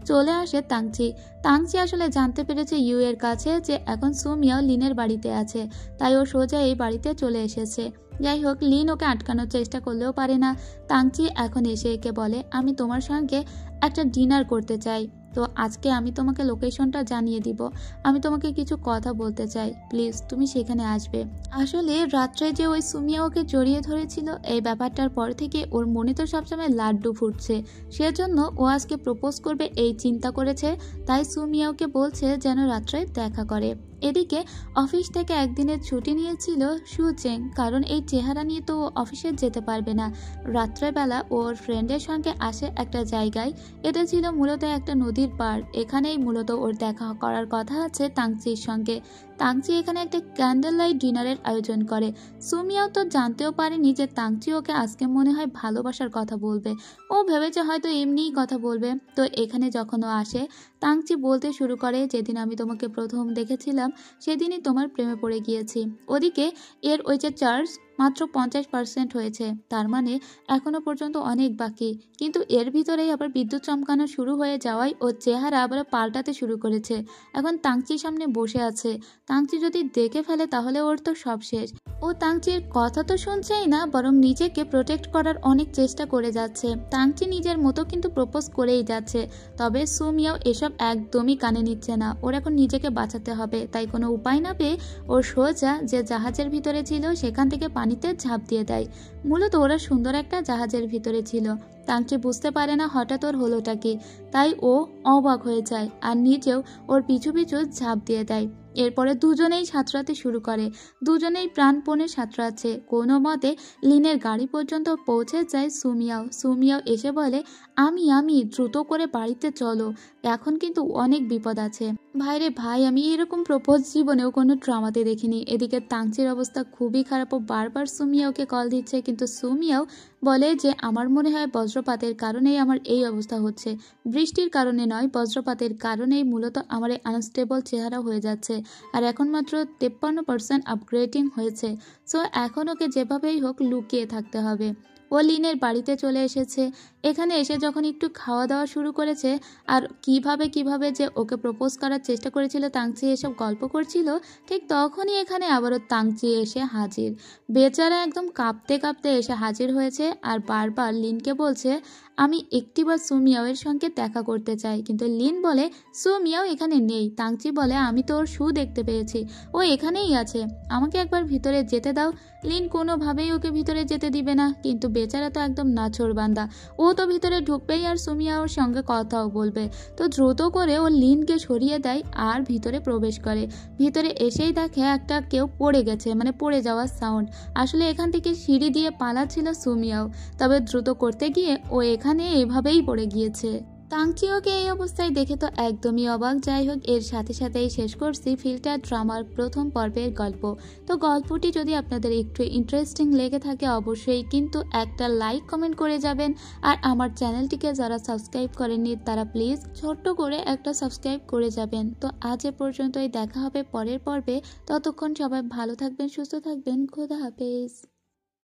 চলে আসে তাংচি। তাংচি আসলে জানতে পেরেছে ইউ এর কাছে যে এখন সু মিয়াও লিনের বাড়িতে আছে, তাই ও সোজা এই বাড়িতে চলে এসেছে। যাই হোক, লিন ওকে আটকানোর চেষ্টা করলেও পারে না। তাংচি এখন এসে একে বলে, আমি তোমার সঙ্গে একটা ডিনার করতে চাই, তো আজকে আমি তোমাকে লোকেশনটা জানিয়ে দিব, আমি তোমাকে কিছু কথা বলতে চাই, প্লিজ তুমি সেখানে আসবে। আসলে রাত্রে যে ওই সুমিয়া ওকে জড়িয়ে ধরেছিল, এই ব্যাপারটার পর থেকে ওর মনে তো সবসময় লাড্ডু ফুটছে, সেজন্য ও আজকে প্রপোজ করবে এই চিন্তা করেছে। তাই সুমিয়া ওকে বলছে যেন রাত্রে দেখা করে। এদিকে অফিস থেকে একদিনের ছুটি নিয়েছিল সুচেং, কারণ এই চেহারা নিয়ে তো অফিসে যেতে পারবে না। রাত্রেবেলা ওর ফ্রেন্ডের সঙ্গে আসে একটা জায়গায়, এটা ছিল মূলত একটা নদীর পাড়। এখানেই মূলত ওর দেখা করার কথা আছে তাংচির সঙ্গে। তাংচি এখানে একটা ক্যান্ডেল লাইট ডিনারের আয়োজন করে। সুমিয়াও তো জানতেও পারেনি যে তাংচি ওকে আজকে মনে হয় ভালোবাসার কথা বলবে, ও ভেবেছে হয়তো এমনিই কথা বলবে। তো এখানে যখন ও আসে, তাংচি বলতে শুরু করে, যেদিন আমি তোমাকে প্রথম দেখেছিলাম সেদিনই তোমার প্রেমে পড়ে গিয়েছি। ওদিকে এর ওই যে চার্জ মাত্র 50% হয়েছে, তার মানে এখনো পর্যন্ত অনেক বাকি। কিন্তু এর ভিতরেই আবার বিদ্যুৎ চমকানো শুরু হয়ে যাওয়ায় ওর চেহারা আবার পাল্টাতে শুরু করেছে। এখন তাংচির সামনে বসে আছে, তাংচি যদি দেখে ফেলে তাহলে ওর তো সব শেষ। ও তাংচির কথা তো শুনছেই না, বরং নিজেকে প্রোটেক্ট করার অনেক চেষ্টা করে যাচ্ছে। তাংচি নিজের মতো কিন্তু প্রপোজ করেই যাচ্ছে, তবে সুমিয়াও এসব একদমই কানে নিচ্ছে না। ওর এখন নিজেকে বাঁচাতে হবে, তাই কোনো উপায় না পেয়ে ওর সোজা যে জাহাজের ভিতরে ছিল সেখান থেকে পানিতে ঝাঁপ দিয়ে দেয়। মূলত ওরা সুন্দর একটা জাহাজের ভিতরে ছিল। তাংচি বুঝতে পারে না হঠাৎ ওর হলোটা কি, তাই ও অবাক হয়ে যায় আর নিজেও ওর পিছু পিছু ঝাঁপ দিয়ে দেয়। এরপরে দুজনেই সাঁতরাতে শুরু করে, দুজনেই প্রাণপণে সাঁতরাচ্ছে। কোনো মতে লিনের গাড়ি পর্যন্ত পৌঁছে যায় সুমিয়াও। সুমিয়াও এসে বলে, আমি দ্রুত করে বাড়িতে চলো, এখন কিন্তু অনেক বিপদ আছে। ভাইরে ভাই, আমি এরকম প্রপোজ জীবনেও কোনো ড্রামাতে দেখিনি। এদিকে তাংচির অবস্থা খুবই খারাপ, ও বারবার সুমিয়াওকে কল দিচ্ছে, কিন্তু সুমিয়াও বলে যে আমার মনে হয় বজ্রপাতের কারণেই আমার এই অবস্থা হচ্ছে, বৃষ্টির কারণে নয়, বজ্রপাতের কারণেই মূলত আমার এই আনস্টেবল চেহারা হয়ে যাচ্ছে। আর এখন মাত্র 53% আপগ্রেডিং হয়েছে, সো এখন ওকে যেভাবেই হোক লুকিয়ে থাকতে হবে। ও লিনের বাড়িতে চলে এসেছে। এখানে এসে যখন একটু খাওয়া দাওয়া শুরু করেছে, আর কিভাবে যে ওকে প্রপোজ করার চেষ্টা করেছিল তাংচি এসব গল্প করছিল, ঠিক তখনই এখানে আবারও তাংচি এসে হাজির। বেচারা একদম কাঁপতে কাঁপতে এসে হাজির হয়েছে, আর বারবার লিনকে বলছে আমি একটিবার সুমিয়াও এর সঙ্গে দেখা করতে চাই। কিন্তু লিন বলে সুমিয়াও এখানে নেই। তাংচি বলে আমি তো ওর শু দেখতে পেয়েছি, ও এখানেই আছে, আমাকে একবার ভিতরে যেতে দাও। লিন কোনোভাবেই ওকে ভিতরে যেতে দিবে না, কিন্তু বেচারা তো একদম নাছোড়বান্দা, ও তো ভিতরে ঢুকবেই আর সুমিয়া ওর সঙ্গে কথাও বলবে। তো দ্রুত করে ও লিনকে সরিয়ে দেয় আর ভিতরে প্রবেশ করে। ভিতরে এসেই দেখে একটা কেউ পড়ে গেছে, মানে পড়ে যাওয়ার সাউন্ড। আসলে এখান থেকে সিঁড়ি দিয়ে পালাচ্ছিল সুমিয়াও, তবে দ্রুত করতে গিয়ে ও এখানে এভাবেই পড়ে গিয়েছে। তাংচিওকে এই অবস্থায় দেখে তো একদমই অবাক। যাই হোক, এর সাথে সাথেই শেষ করছি ফিল্টার ড্রামার প্রথম পর্বের গল্প। তো গল্পটি যদি আপনাদের একটু ইন্টারেস্টিং লেগে থাকে অবশ্যই কিন্তু একটা লাইক কমেন্ট করে যাবেন। আর আমার চ্যানেলটিকে যারা সাবস্ক্রাইব করেননি তারা প্লিজ ছোট্ট করে একটা সাবস্ক্রাইব করে যাবেন। তো আজ এ পর্যন্তই, দেখা হবে পরের পর্বে। ততক্ষণ সবাই ভালো থাকবেন, সুস্থ থাকবেন। খোদা হাফেজ।